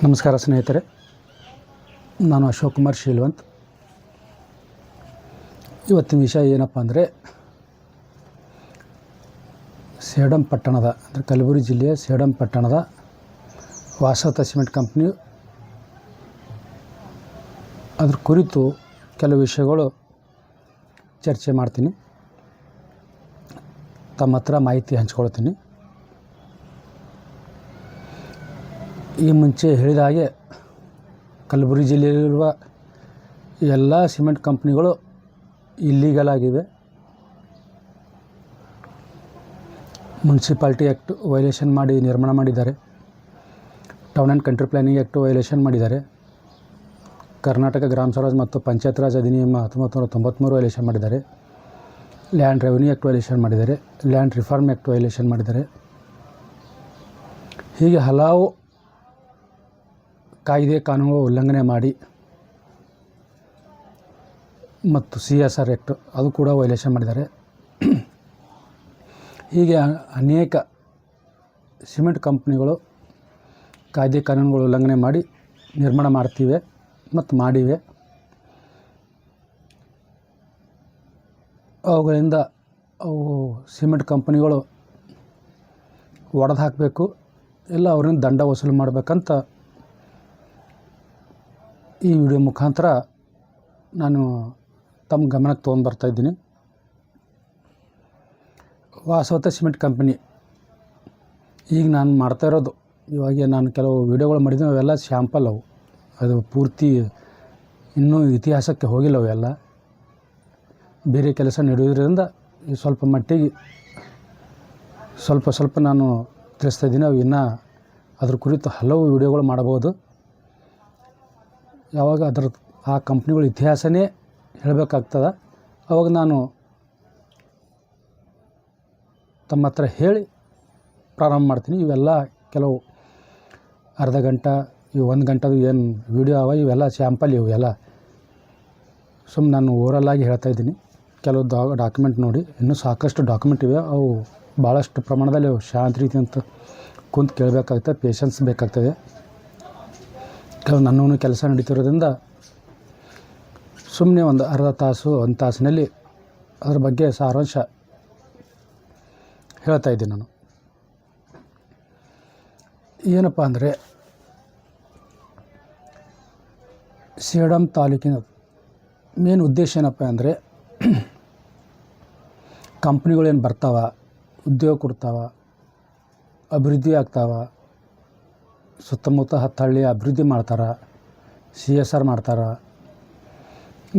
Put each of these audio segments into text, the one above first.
ನಮಸ್ಕಾರ ಸ್ನೇಹಿತರೆ, ನಾನು ಅಶೋಕ್ ಕುಮಾರ್ ಶೀಲ್ವಂತ್. ಇವತ್ತಿನ ವಿಷಯ ಏನಪ್ಪ ಅಂದರೆ, ಸೇಡಂ ಪಟ್ಟಣದ ಅಂದರೆ ಕಲಬುರಗಿ ಜಿಲ್ಲೆಯ ಸೇಡಂ ಪಟ್ಟಣದ ವಾಸವತ ಸಿಮೆಂಟ್ ಕಂಪ್ನಿ, ಅದ್ರ ಕುರಿತು ಕೆಲವು ವಿಷಯಗಳು ಚರ್ಚೆ ಮಾಡ್ತೀನಿ, ತಮ್ಮ ಹತ್ರ ಮಾಹಿತಿ ಹಂಚ್ಕೊಳ್ತೀನಿ. ಈ ಮುಂಚೆ ಹೇಳಿದ ಹಾಗೆ ಕಲಬುರಗಿ ಜಿಲ್ಲೆಯಲ್ಲಿರುವ ಎಲ್ಲ ಸಿಮೆಂಟ್ ಕಂಪ್ನಿಗಳು ಇಲ್ಲೀಗಲ್ ಆಗಿವೆ. ಮುನ್ಸಿಪಾಲ್ಟಿ ಆ್ಯಕ್ಟ್ ವೈಲೇಷನ್ ಮಾಡಿ ನಿರ್ಮಾಣ ಮಾಡಿದ್ದಾರೆ. Town and country planning act violation ಮಾಡಿದ್ದಾರೆ. ಕರ್ನಾಟಕ ಗ್ರಾಮ ಸ್ವರಾಜ್ ಮತ್ತು ಪಂಚಾಯತ್ ರಾಜ್ ಅಧಿನಿಯಮ 1993 ವೈಲೇಷನ್ ಮಾಡಿದ್ದಾರೆ. ಲ್ಯಾಂಡ್ ರೆವೆನ್ಯೂ ಆ್ಯಕ್ಟ್ ವೈಲೇಷನ್ ಮಾಡಿದ್ದಾರೆ. ಲ್ಯಾಂಡ್ ರಿಫಾರ್ಮ್ ಆ್ಯಕ್ಟ್ ವೈಲೇಷನ್ ಮಾಡಿದ್ದಾರೆ. ಹೀಗೆ ಹಲವು ಕಾಯ್ದೆ ಕಾನೂನುಗಳು ಉಲ್ಲಂಘನೆ ಮಾಡಿ, ಮತ್ತು CSR ಆ್ಯಕ್ಟ್ ಅದು ಕೂಡ ವೈಲೇಷನ್ ಮಾಡಿದ್ದಾರೆ. ಹೀಗೆ ಅನೇಕ ಸಿಮೆಂಟ್ ಕಂಪ್ನಿಗಳು ಕಾಯ್ದೆ ಕಾನೂನುಗಳು ಉಲ್ಲಂಘನೆ ಮಾಡಿ ನಿರ್ಮಾಣ ಮಾಡ್ತಿವೆ ಮತ್ತು ಮಾಡಿವೆ. ಅವುಗಳಿಂದ ಅವು ಸಿಮೆಂಟ್ ಕಂಪ್ನಿಗಳು ಒಡೆದು ಹಾಕಬೇಕು, ಇಲ್ಲ ಅವ್ರಿಂದ ದಂಡ ವಸೂಲು ಮಾಡಬೇಕಂತ ಈ ವಿಡಿಯೋ ಮುಖಾಂತರ ನಾನು ತಮ್ಮ ಗಮನಕ್ಕೆ ತೊಗೊಂಡ್ಬರ್ತಾಯಿದ್ದೀನಿ. ವಾಸವತ ಸಿಮೆಂಟ್ ಕಂಪನಿ ಈಗ ನಾನು ಮಾಡ್ತಾ ಇರೋದು, ಇವಾಗ ನಾನು ಕೆಲವು ವಿಡಿಯೋಗಳು ಮಾಡಿದ್ದೀನಿ, ಅವೆಲ್ಲ ಸ್ಯಾಂಪಲ್. ಅದು ಪೂರ್ತಿ ಇನ್ನೂ ಇತಿಹಾಸಕ್ಕೆ ಹೋಗಿಲ್ಲ. ಅವೆಲ್ಲ ಬೇರೆ ಕೆಲಸ ನಡೆಯೋದ್ರಿಂದ ಸ್ವಲ್ಪ ಮಟ್ಟಿಗೆ ಸ್ವಲ್ಪ ನಾನು ತಿಳಿಸ್ತಾಯಿದ್ದೀನಿ. ಅವು ಇನ್ನೂ ಅದ್ರ ಕುರಿತು ಹಲವು ವಿಡಿಯೋಗಳು ಮಾಡಬಹುದು. ಯಾವಾಗ ಆ ಕಂಪ್ನಿಗಳ ಇತಿಹಾಸನೇ ಹೇಳಬೇಕಾಗ್ತದೆ, ಅವಾಗ ನಾನು ತಮ್ಮ ಹತ್ರ ಹೇಳಿ ಪ್ರಾರಂಭ ಮಾಡ್ತೀನಿ. ಇವೆಲ್ಲ ಕೆಲವು ಅರ್ಧ ಗಂಟೆ, ಇವು 1 ಗಂಟೆದು ಏನು ವಿಡಿಯೋ ಅವ, ಇವೆಲ್ಲ ಸ್ಯಾಂಪಲ್. ಇವೆಲ್ಲ ಸುಮ್ಮನೆ ನಾನು ಓವರಲ್ಲಾಗಿ ಹೇಳ್ತಾಯಿದ್ದೀನಿ. ಕೆಲವು ಡಾಕ್ಯುಮೆಂಟ್ ನೋಡಿ, ಇನ್ನೂ ಸಾಕಷ್ಟು ಡಾಕ್ಯುಮೆಂಟ್ ಇವೆ. ಅವು ಭಾಳಷ್ಟು ಪ್ರಮಾಣದಲ್ಲಿ ಅವು ಶಾಂತ ರೀತಿ ಅಂತ ಕುಂತು ಕೇಳಬೇಕಾಗ್ತದೆ, ಪೇಷನ್ಸ್ ಬೇಕಾಗ್ತದೆ. ಕೆಲವು ನನ್ನೂ ಕೆಲಸ ನಡೀತಿರೋದ್ರಿಂದ ಸುಮ್ಮನೆ ಒಂದು ಅರ್ಧ ತಾಸು 1 ತಾಸಿನಲ್ಲಿ ಅದ್ರ ಬಗ್ಗೆ ಸಾರಾಂಶ ಹೇಳ್ತಾಯಿದ್ದೀನಿ. ನಾನು ಏನಪ್ಪ ಅಂದರೆ, ಸೇಡಂ ತಾಲೂಕಿನ ಮೇನ್ ಉದ್ದೇಶ ಏನಪ್ಪ ಅಂದರೆ, ಕಂಪ್ನಿಗಳೇನು ಬರ್ತಾವ, ಉದ್ಯೋಗ ಕೊಡ್ತಾವ, ಅಭಿವೃದ್ಧಿ ಆಗ್ತಾವ, ಸುತ್ತಮುತ್ತ 10 ಹಳ್ಳಿ ಅಭಿವೃದ್ಧಿ ಮಾಡ್ತಾರೆ, CSR ಮಾಡ್ತಾರೆ,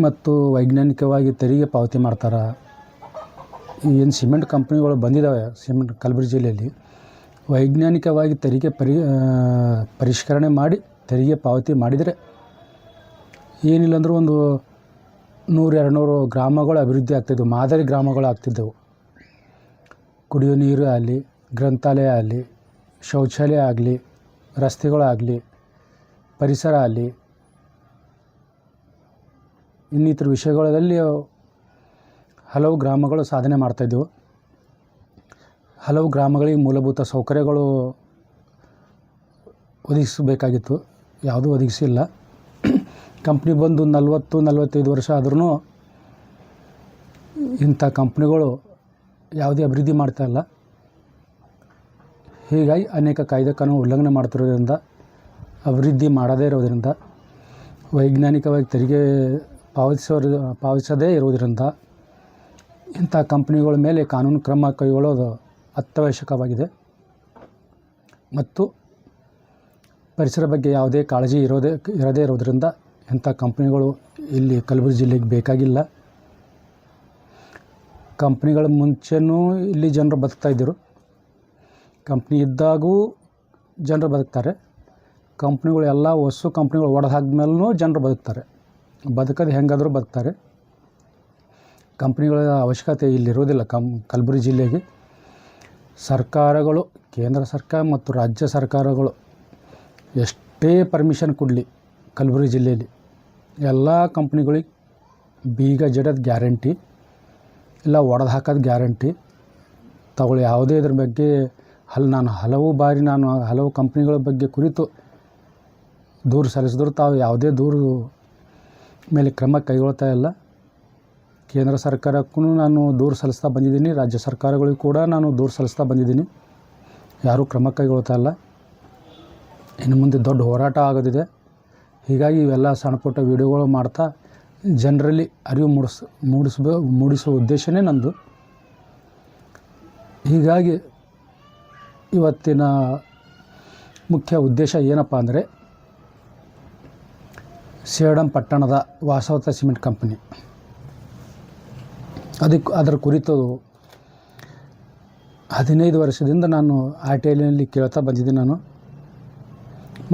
ಮತ್ತು ವೈಜ್ಞಾನಿಕವಾಗಿ ತೆರಿಗೆ ಪಾವತಿ ಮಾಡ್ತಾರೆ. ಏನು ಸಿಮೆಂಟ್ ಕಂಪ್ನಿಗಳು ಬಂದಿದ್ದಾವೆ ಸಿಮೆಂಟ್ ಕಲಬುರಗಿ ಜಿಲ್ಲೆಯಲ್ಲಿ, ವೈಜ್ಞಾನಿಕವಾಗಿ ತೆರಿಗೆ ಪರಿಷ್ಕರಣೆ ಮಾಡಿ ತೆರಿಗೆ ಪಾವತಿ ಮಾಡಿದರೆ ಏನಿಲ್ಲ ಅಂದರೂ ಒಂದು 100-200 ಗ್ರಾಮಗಳು ಅಭಿವೃದ್ಧಿ ಆಗ್ತಿದ್ದವು, ಮಾದರಿ ಗ್ರಾಮಗಳು ಆಗ್ತಿದ್ದವು. ಕುಡಿಯೋ ನೀರು ಆಗಲಿ, ಗ್ರಂಥಾಲಯ ಆಗಲಿ, ಶೌಚಾಲಯ ಆಗಲಿ, ರಸ್ತೆಗಳಾಗಲಿ, ಪರಿಸರ ಆಗಲಿ, ಇನ್ನಿತರ ವಿಷಯಗಳಲ್ಲಿ ಹಲವು ಗ್ರಾಮಗಳು ಸಾಧನೆ ಮಾಡ್ತಾಯಿದ್ದೆವು. ಹಲವು ಗ್ರಾಮಗಳಿಗೆ ಮೂಲಭೂತ ಸೌಕರ್ಯಗಳು ಒದಗಿಸಬೇಕಾಗಿತ್ತು, ಯಾವುದೂ ಒದಗಿಸಿಲ್ಲ. ಕಂಪ್ನಿ ಬಂದು 40-45 ವರ್ಷ ಆದ್ರೂ ಇಂಥ ಕಂಪ್ನಿಗಳು ಯಾವುದೇ ಅಭಿವೃದ್ಧಿ ಮಾಡ್ತಾಯಿಲ್ಲ. ಹೀಗಾಗಿ ಅನೇಕ ಕಾಯ್ದೆ ಕಾನೂನು ಉಲ್ಲಂಘನೆ ಮಾಡ್ತಿರೋದ್ರಿಂದ, ಅಭಿವೃದ್ಧಿ ಮಾಡದೇ ಇರೋದರಿಂದ, ವೈಜ್ಞಾನಿಕವಾಗಿ ತೆರಿಗೆ ಪಾವತಿಸದೇ ಇರುವುದರಿಂದ ಇಂಥ ಕಂಪ್ನಿಗಳ ಮೇಲೆ ಕಾನೂನು ಕ್ರಮ ಕೈಗೊಳ್ಳೋದು ಅತ್ಯವಶ್ಯಕವಾಗಿದೆ. ಮತ್ತು ಪರಿಸರ ಬಗ್ಗೆ ಯಾವುದೇ ಕಾಳಜಿ ಇರದೇ ಇರೋದರಿಂದ ಇಂಥ ಕಂಪ್ನಿಗಳು ಇಲ್ಲಿ ಕಲಬುರಗಿ ಜಿಲ್ಲೆಗೆ ಬೇಕಾಗಿಲ್ಲ. ಕಂಪ್ನಿಗಳ ಮುಂಚೆನೂ ಇಲ್ಲಿ ಜನರು ಬದುಕ್ತಾಯಿದ್ದರು. ಕಂಪ್ನಿ ಇದ್ದಾಗೂ ಜನರು ಬದುಕ್ತಾರೆ. ಕಂಪ್ನಿಗಳು ಎಲ್ಲ ಹೊಸ ಕಂಪ್ನಿಗಳು ಒಡೆದು ಹಾಕಿದ್ಮೇಲೂ ಜನರು ಬದುಕ್ತಾರೆ. ಬದುಕೋದು ಹೆಂಗಾದರೂ ಬದುಕ್ತಾರೆ. ಕಂಪ್ನಿಗಳ ಅವಶ್ಯಕತೆ ಇಲ್ಲಿರೋದಿಲ್ಲ ಕಲಬುರಗಿ ಜಿಲ್ಲೆಗೆ. ಸರ್ಕಾರಗಳು, ಕೇಂದ್ರ ಸರ್ಕಾರ ಮತ್ತು ರಾಜ್ಯ ಸರ್ಕಾರಗಳು ಎಷ್ಟೇ ಪರ್ಮಿಷನ್ ಕೊಡಲಿ ಕಲಬುರಗಿ ಜಿಲ್ಲೆಯಲ್ಲಿ, ಎಲ್ಲ ಕಂಪ್ನಿಗಳಿಗೆ ಬೀಗ ಜಡೋದು ಗ್ಯಾರಂಟಿ, ಇಲ್ಲ ಒಡೆದು ಹಾಕೋದು ಗ್ಯಾರಂಟಿ ತಗೊಳ್ಳಿ. ಯಾವುದೇ ಇದ್ರ ಬಗ್ಗೆ ನಾನು ಹಲವು ಬಾರಿ ಹಲವು ಕಂಪ್ನಿಗಳ ಬಗ್ಗೆ ಕುರಿತು ದೂರು ಸಲ್ಲಿಸಿದ್ರು ತಾವು ಯಾವುದೇ ದೂರು ಮೇಲೆ ಕ್ರಮ ಕೈಗೊಳ್ತಾ ಇಲ್ಲ. ಕೇಂದ್ರ ಸರ್ಕಾರಕ್ಕೂ ನಾನು ದೂರು ಸಲ್ಲಿಸ್ತಾ ಬಂದಿದ್ದೀನಿ, ರಾಜ್ಯ ಸರ್ಕಾರಗಳಿಗೂ ಕೂಡ ನಾನು ದೂರು ಸಲ್ಲಿಸ್ತಾ ಬಂದಿದ್ದೀನಿ. ಯಾರೂ ಕ್ರಮ ಕೈಗೊಳ್ತಾ ಇಲ್ಲ. ಇನ್ನು ಮುಂದೆ ದೊಡ್ಡ ಹೋರಾಟ ಆಗೋದಿದೆ. ಹೀಗಾಗಿ ಇವೆಲ್ಲ ಸಣ್ಣ ಪುಟ್ಟ ವೀಡಿಯೋಗಳು ಮಾಡ್ತಾ ಜನರಲ್ಲಿ ಅರಿವು ಮೂಡಿಸುವ ಉದ್ದೇಶನೇ ನಂದು. ಹೀಗಾಗಿ ಇವತ್ತಿನ ಮುಖ್ಯ ಉದ್ದೇಶ ಏನಪ್ಪ ಅಂದರೆ, ಸೇಡಂ ಪಟ್ಟಣದ ವಾಸವತ ಸಿಮೆಂಟ್ ಕಂಪನಿ ಅದರ ಕುರಿತು 15 ವರ್ಷದಿಂದ ನಾನು RTIನಲ್ಲಿ ಕೇಳ್ತಾ ಬಂದಿದ್ದೀನಿ ನಾನು.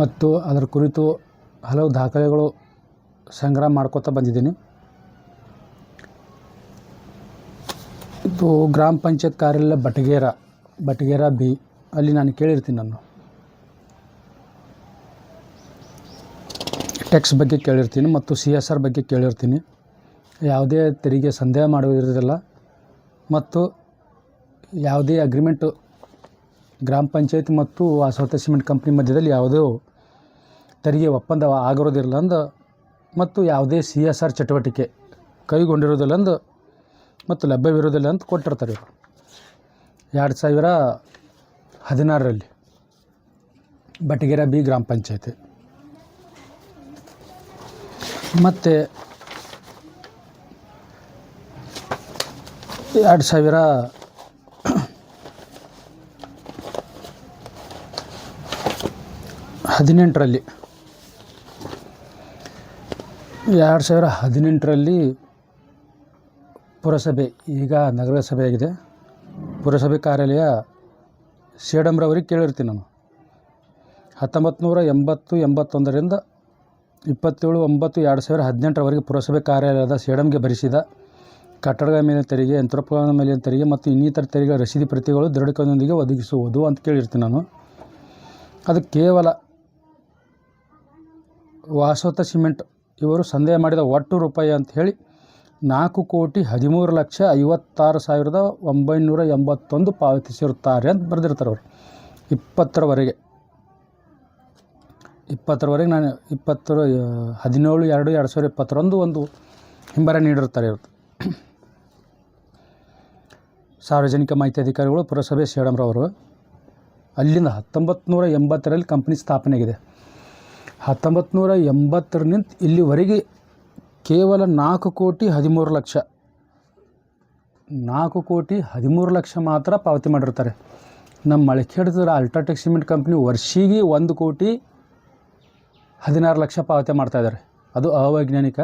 ಮತ್ತು ಅದರ ಕುರಿತು ಹಲವು ದಾಖಲೆಗಳು ಸಂಗ್ರಹ ಮಾಡ್ಕೋತಾ ಬಂದಿದ್ದೀನಿ. ಇದು ಗ್ರಾಮ ಪಂಚಾಯತ್ ಕಾರ್ಯಾಲಯ ಬಟಗೇರ B ಅಲ್ಲಿ ನಾನು ಕೇಳಿರ್ತೀನಿ. ನಾನು ಟ್ಯಾಕ್ಸ್ ಬಗ್ಗೆ ಕೇಳಿರ್ತೀನಿ ಮತ್ತು CSR ಬಗ್ಗೆ ಕೇಳಿರ್ತೀನಿ. ಯಾವುದೇ ತೆರಿಗೆ ಸಂದೇಹ ಮಾಡುವುದಿರಲಿಲ್ಲ ಮತ್ತು ಯಾವುದೇ ಅಗ್ರಿಮೆಂಟು ಗ್ರಾಮ ಪಂಚಾಯತ್ ಮತ್ತು ವಾಸವತ ಸಿಮೆಂಟ್ ಕಂಪ್ನಿ ಮಧ್ಯದಲ್ಲಿ ಯಾವುದೇ ತೆರಿಗೆ ಒಪ್ಪಂದ ಆಗಿರೋದಿಲ್ಲ ಅಂದು ಮತ್ತು ಯಾವುದೇ CSR ಚಟುವಟಿಕೆ ಕೈಗೊಂಡಿರೋದಿಲ್ಲ ಅಂದು ಮತ್ತು ಲಭ್ಯವಿರೋದಿಲ್ಲ ಅಂತ ಕೊಟ್ಟಿರ್ತಾರೆ ಇವರು 2016ರಲ್ಲಿ ಬಟಗೇರ B ಗ್ರಾಮ ಪಂಚಾಯತಿ. ಮತ್ತು 2018ರಲ್ಲಿ ಪುರಸಭೆ, ಈಗ ನಗರಸಭೆ ಆಗಿದೆ, ಪುರಸಭೆ ಕಾರ್ಯಾಲಯ ಸೇಡಂರವರಿಗೆ ಕೇಳಿರ್ತೀನಿ ನಾನು. 1980-81ರಿಂದ 27/9/2018ರವರೆಗೆ ಪುರಸಭೆ ಕಾರ್ಯಾಲಯದ ಸೇಡಂಗೆ ಭರಿಸಿದ ಕಟ್ಟಡಗಳ ಮೇಲಿನ ತೆರಿಗೆ, ಯಂತ್ರೋಪಕರಣಗಳ ಮೇಲಿನ ತೆರಿಗೆ ಮತ್ತು ಇನ್ನಿತರ ತೆರಿಗೆ ರಸೀದಿ ಪ್ರತಿಗಳು ದೃಢೀಕರಣದೊಂದಿಗೆ ಒದಗಿಸುವುದು ಅಂತ ಕೇಳಿರ್ತೀನಿ ನಾನು. ಅದು ಕೇವಲ ವಾಸವತ ಸಿಮೆಂಟ್ ಇವರು ಸಂದೇಹ ಮಾಡಿದ ಒಟ್ಟು ರೂಪಾಯಿ ಅಂತ ಹೇಳಿ 4,13,56,981 ಪಾವತಿಸಿರುತ್ತಾರೆ ಅಂತ ಬರೆದಿರ್ತಾರೆ ಅವರು. 20ರವರೆಗೆ ನಾನು 17/2/2020 ಒಂದು ಹಿಂಬರ ನೀಡಿರ್ತಾರೆ ಇವರು. ಸಾರ್ವಜನಿಕ ಮಾಹಿತಿ ಅಧಿಕಾರಿಗಳು ಪುರಸಭೆ ಸೇಡಂರವರು. ಅಲ್ಲಿಂದ 1980ರಲ್ಲಿ ಕಂಪ್ನಿ ಸ್ಥಾಪನೆಯಾಗಿದೆ. 1980ರಿಂದ ಇಲ್ಲಿವರೆಗೆ ಕೇವಲ 4,13,00,000 ಮಾತ್ರ ಪಾವತಿ ಮಾಡಿರ್ತಾರೆ. ನಮ್ಮ ಮಳಖೇಡದ ಅಲ್ಟ್ರಾಟೆಕ್ ಸಿಮೆಂಟ್ ಕಂಪ್ನಿ ವರ್ಷಿಗೆ 1,16,00,000 ಪಾವತಿ ಮಾಡ್ತಾಯಿದ್ದಾರೆ. ಅದು ಅವೈಜ್ಞಾನಿಕ.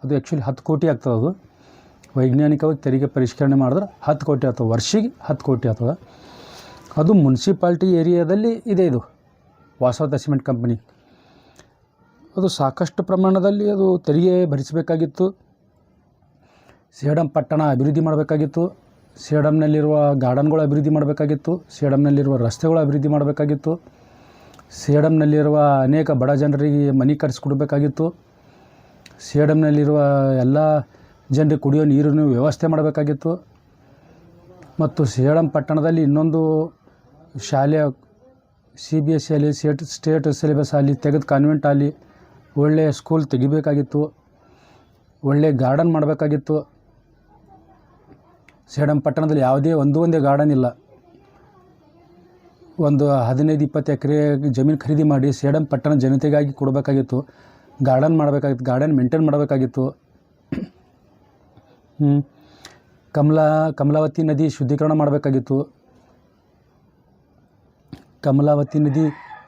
ಅದು ಆ್ಯಕ್ಚುಲಿ 10 ಕೋಟಿ ಆಗ್ತದೆ. ಅದು ವೈಜ್ಞಾನಿಕವಾಗಿ ತೆರಿಗೆ ಪರಿಷ್ಕರಣೆ ಮಾಡಿದ್ರೆ 10 ಕೋಟಿ ಆಗ್ತದೆ, ವರ್ಷಿಗೆ 10 ಕೋಟಿ ಆಗ್ತದೆ. ಅದು ಮುನ್ಸಿಪಾಲ್ಟಿ ಏರಿಯಾದಲ್ಲಿ ಇದೆ. ಇದು ವಾಸವತ ಸಿಮೆಂಟ್ ಕಂಪ್ನಿ ಅದು ಸಾಕಷ್ಟು ಪ್ರಮಾಣದಲ್ಲಿ ಅದು ತೆರಿಗೆ ಭರಿಸಬೇಕಾಗಿತ್ತು. ಸೇಡಂ ಪಟ್ಟಣ ಅಭಿವೃದ್ಧಿ ಮಾಡಬೇಕಾಗಿತ್ತು. ಸೇಡಂನಲ್ಲಿರುವ ಗಾರ್ಡನ್ಗಳು ಅಭಿವೃದ್ಧಿ ಮಾಡಬೇಕಾಗಿತ್ತು. ಸೇಡಂನಲ್ಲಿರುವ ರಸ್ತೆಗಳು ಅಭಿವೃದ್ಧಿ ಮಾಡಬೇಕಾಗಿತ್ತು. ಸೇಡಂನಲ್ಲಿರುವ ಅನೇಕ ಬಡ ಜನರಿಗೆ ಮನೆ ಕಟ್ಟಿಸ್ಕೊಡ್ಬೇಕಾಗಿತ್ತು. ಸೇಡಂನಲ್ಲಿರುವ ಎಲ್ಲ ಜನರಿಗೆ ಕುಡಿಯೋ ನೀರಿನ ವ್ಯವಸ್ಥೆ ಮಾಡಬೇಕಾಗಿತ್ತು. ಮತ್ತು ಸೇಡಂ ಪಟ್ಟಣದಲ್ಲಿ ಇನ್ನೊಂದು ಶಾಲೆ CBSE ಆಗಲಿ, ಸ್ಟೇಟ್ ಸಿಲೆಬಸ್ ಆಗಲಿ ತೆಗೆದು ಕಾನ್ವೆಂಟ್ ಆಗಲಿ ಒಳ್ಳೆಯ ಸ್ಕೂಲ್ ತೆಗಿಬೇಕಾಗಿತ್ತು. ಒಳ್ಳೆಯ ಗಾರ್ಡನ್ ಮಾಡಬೇಕಾಗಿತ್ತು. ಸೇಡಂ ಪಟ್ಟಣದಲ್ಲಿ ಯಾವುದೇ ಒಂದೇ ಗಾರ್ಡನ್ ಇಲ್ಲ. ಒಂದು 15-20 ಎಕರೆ ಜಮೀನು ಖರೀದಿ ಮಾಡಿ ಸೇಡಂ ಪಟ್ಟಣ ಜನತೆಗಾಗಿ ಕೊಡಬೇಕಾಗಿತ್ತು. ಗಾರ್ಡನ್ ಮಾಡಬೇಕಾಗಿತ್ತು, ಗಾರ್ಡನ್ ಮೇಂಟೈನ್ ಮಾಡಬೇಕಾಗಿತ್ತು. ಕಮಲಾವತಿ ನದಿ ಶುದ್ಧೀಕರಣ ಮಾಡಬೇಕಾಗಿತ್ತು. ಕಮಲಾವತಿ ನದಿ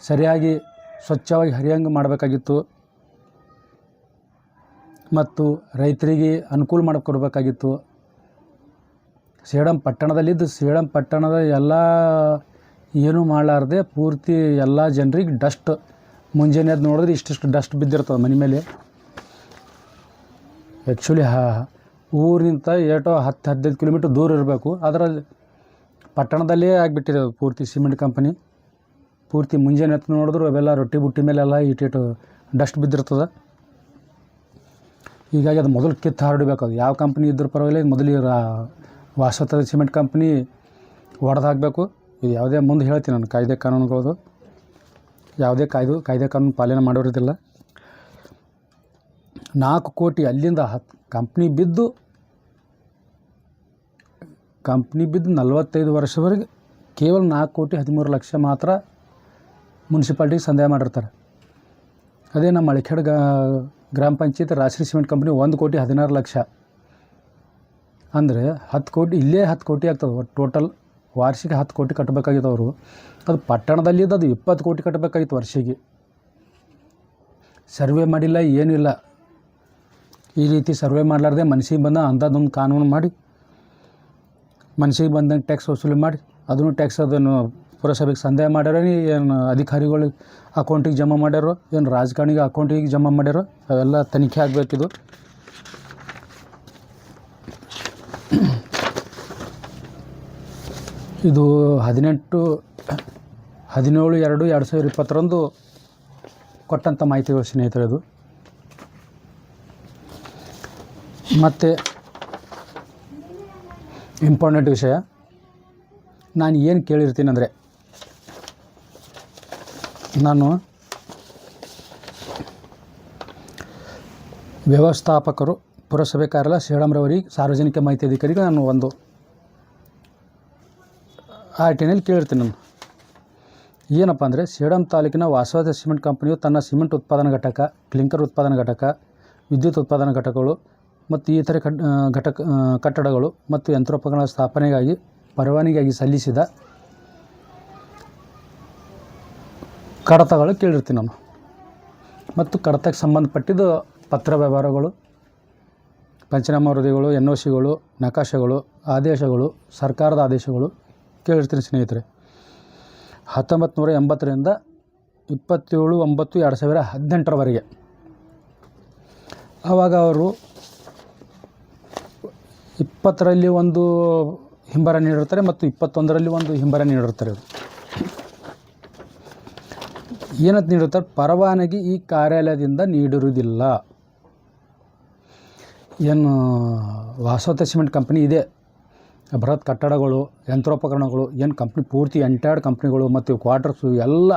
ಸರಿಯಾಗಿ ಸ್ವಚ್ಛವಾಗಿ ಹರಿಯಂಗೆ ಮಾಡಬೇಕಾಗಿತ್ತು. ಮತ್ತು ರೈತರಿಗೆ ಅನುಕೂಲ ಮಾಡಿಕೊಡ್ಬೇಕಾಗಿತ್ತು. ಸೇಡಂ ಪಟ್ಟಣದಲ್ಲಿದ್ದು ಸೇಡಂ ಪಟ್ಟಣದ ಎಲ್ಲ ಏನೂ ಮಾಡಲಾರ್ದೆ ಪೂರ್ತಿ ಎಲ್ಲ ಜನರಿಗೆ ಡಸ್ಟ್, ಮುಂಜಾನೆ ಅದು ನೋಡಿದ್ರೆ ಇಷ್ಟಿಷ್ಟು ಡಸ್ಟ್ ಬಿದ್ದಿರ್ತದೆ ಮನೆ ಮೇಲೆ. ಆ್ಯಕ್ಚುಲಿ ಊರಿನಿಂದ 10-15 ಕಿಲೋಮೀಟ್ರ್ ದೂರ ಇರಬೇಕು. ಅದರಲ್ಲಿ ಪಟ್ಟಣದಲ್ಲೇ ಆಗಿಬಿಟ್ಟಿದೆ ಪೂರ್ತಿ ಸಿಮೆಂಟ್ ಕಂಪನಿ. ಪೂರ್ತಿ ಮುಂಜಾನೆ ಎತ್ತು ನೋಡಿದ್ರು ಅವೆಲ್ಲ ರೊಟ್ಟಿ ಬುಟ್ಟಿ ಮೇಲೆಲ್ಲ ಇಟ್ಟಿಟ್ಟು ಡಸ್ಟ್ ಬಿದ್ದಿರ್ತದೆ. ಹೀಗಾಗಿ ಅದು ಮೊದಲು ಕಿತ್ತು ಹಾರಡಬೇಕು. ಅದು ಯಾವ ಕಂಪ್ನಿ ಇದ್ದರೂ ಪರವಾಗಿಲ್ಲ, ಮೊದಲು ವಾಸವತ ಸಿಮೆಂಟ್ ಕಂಪ್ನಿ ಹೊಡೆದು ಹಾಕಬೇಕು. ಇದು ಯಾವುದೇ ಮುಂದೆ ಹೇಳ್ತೀನಿ ನಾನು ಕಾಯ್ದೆ ಕಾನೂನುಗಳದು. ಯಾವುದೇ ಕಾಯ್ದೆ ಕಾನೂನು ಪಾಲನೆ ಮಾಡೋರಿದಿಲ್ಲ. 4 ಕೋಟಿ ಅಲ್ಲಿಂದ ಕಂಪ್ನಿ ಬಿದ್ದು 45 ವರ್ಷವರೆಗೆ ಕೇವಲ 4,13,00,000 ಮಾತ್ರ ಮುನ್ಸಿಪಾಲ್ಟಿಗೆ ಸಂದಾಯ ಮಾಡಿರ್ತಾರೆ. ಅದೇ ನಮ್ಮ ಮಳಖೇಡ್ ಗ್ರಾಮ ಪಂಚಾಯತ್ ರಾಷ್ಟ್ರೀಯ ಸಿಮೆಂಟ್ ಕಂಪ್ನಿ 1,16,00,000 ಅಂದರೆ 10 ಕೋಟಿ, ಇಲ್ಲೇ 10 ಕೋಟಿ ಆಗ್ತದೆ. ಒಟ್ಟು ಟೋಟಲ್ ವಾರ್ಷಿಕ 10 ಕೋಟಿ ಕಟ್ಟಬೇಕಾಗಿತ್ತು ಅವರು. ಅದು ಪಟ್ಟಣದಲ್ಲಿದ್ದು ಅದು 20 ಕೋಟಿ ಕಟ್ಟಬೇಕಾಗಿತ್ತು ವರ್ಷಿಗೆ. ಸರ್ವೆ ಮಾಡಿಲ್ಲ, ಏನಿಲ್ಲ. ಈ ರೀತಿ ಸರ್ವೆ ಮಾಡಲಾರ್ದೆ ಮನಸ್ಸಿಗೆ ಬಂದ ಅಂಥದ್ದೊಂದು ಕಾನೂನು ಮಾಡಿ ಮನಸ್ಸಿಗೆ ಬಂದಂಗೆ ಟ್ಯಾಕ್ಸ್ ವಸೂಲಿ ಮಾಡಿ ಅದನ್ನು ಟ್ಯಾಕ್ಸ್ ಅದನ್ನು ಪುರಸಭೆಗೆ ಸಂದಾಯ ಮಾಡ್ಯಾರೋ, ಏನು ಅಧಿಕಾರಿಗಳು ಅಕೌಂಟಿಗೆ ಜಮಾ ಮಾಡ್ಯಾರೋ, ಏನು ರಾಜಕಾರಣಿಗೆ ಅಕೌಂಟಿಗೆ ಜಮಾ ಮಾಡ್ಯಾರೋ, ಅವೆಲ್ಲ ತನಿಖೆ ಆಗಬೇಕಿದು. ಇದು 17/2/2020 ಕೊಟ್ಟಂಥ ಮಾಹಿತಿಗಳು ಸ್ನೇಹಿತರೆ. ಇದು ಮತ್ತು ಇಂಪಾರ್ಟೆಂಟ್ ವಿಷಯ ನಾನು ಏನು ಕೇಳಿರ್ತೀನಿ ಅಂದರೆ, ನಾನು ವ್ಯವಸ್ಥಾಪಕರು ಪುರಸಭೆ ಕಾರ್ಯಾಲಯ ಸೇಡಂರವರಿಗೆ ಸಾರ್ವಜನಿಕ ಮಾಹಿತಿ ಅಧಿಕಾರಿಗೆ ನಾನು ಒಂದು ಆರ್ಟಿನಲ್ಲಿ ಕೇಳಿರ್ತೀನಿ. ನಾನು ಏನಪ್ಪ ಅಂದರೆ, ಸೇಡಂ ತಾಲೂಕಿನ ವಾಸವಾದ ಸಿಮೆಂಟ್ ಕಂಪನಿಯು ತನ್ನ ಸಿಮೆಂಟ್ ಉತ್ಪಾದನಾ ಘಟಕ, ಕ್ಲಿಂಕರ್ ಉತ್ಪಾದನಾ ಘಟಕ, ವಿದ್ಯುತ್ ಉತ್ಪಾದನಾ ಘಟಕಗಳು ಮತ್ತು ಇತರೆ ಕಟ್ಟಡಗಳು ಮತ್ತು ಯಂತ್ರೋಪಕರಣಗಳ ಸ್ಥಾಪನೆಗಾಗಿ ಪರವಾನಗಿಗಾಗಿ ಸಲ್ಲಿಸಿದ ಕಡತಗಳು ಕೇಳಿರ್ತೀನಿ ನಾನು. ಮತ್ತು ಕಡತಕ್ಕೆ ಸಂಬಂಧಪಟ್ಟಿದ್ದು ಪತ್ರ ವ್ಯವಹಾರಗಳು, ಪಂಚನಾಮ ವರದಿಗಳು, NOCಗಳು, ನಕಾಶೆಗಳು, ಆದೇಶಗಳು, ಸರ್ಕಾರದ ಆದೇಶಗಳು ಕೇಳಿರ್ತೀನಿ ಸ್ನೇಹಿತರೆ. 1980ರಿಂದ 27/9/2018 ಆವಾಗ ಅವರು 20ರಲ್ಲಿ ಒಂದು ಹಿಂಬರ ನೀಡಿರ್ತಾರೆ ಮತ್ತು 21ರಲ್ಲಿ ಒಂದು ಹಿಂಬರ ನೀಡಿರ್ತಾರೆ. ಅವರು ಏನಂತ ನೀಡಿರ್ತಾರೆ, ಪರವಾನಗಿ ಈ ಕಾರ್ಯಾಲಯದಿಂದ ನೀಡಿರುವುದಿಲ್ಲ. ಏನು ವಾಸವತ ಸಿಮೆಂಟ್ ಕಂಪ್ನಿ ಇದೆ, ಬೃಹತ್ ಕಟ್ಟಡಗಳು, ಯಂತ್ರೋಪಕರಣಗಳು, ಏನು ಕಂಪ್ನಿ ಪೂರ್ತಿ ಎಂಟೈರ್ಡ್ ಕಂಪ್ನಿಗಳು ಮತ್ತು ಕ್ವಾರ್ಟರ್ಸು ಎಲ್ಲ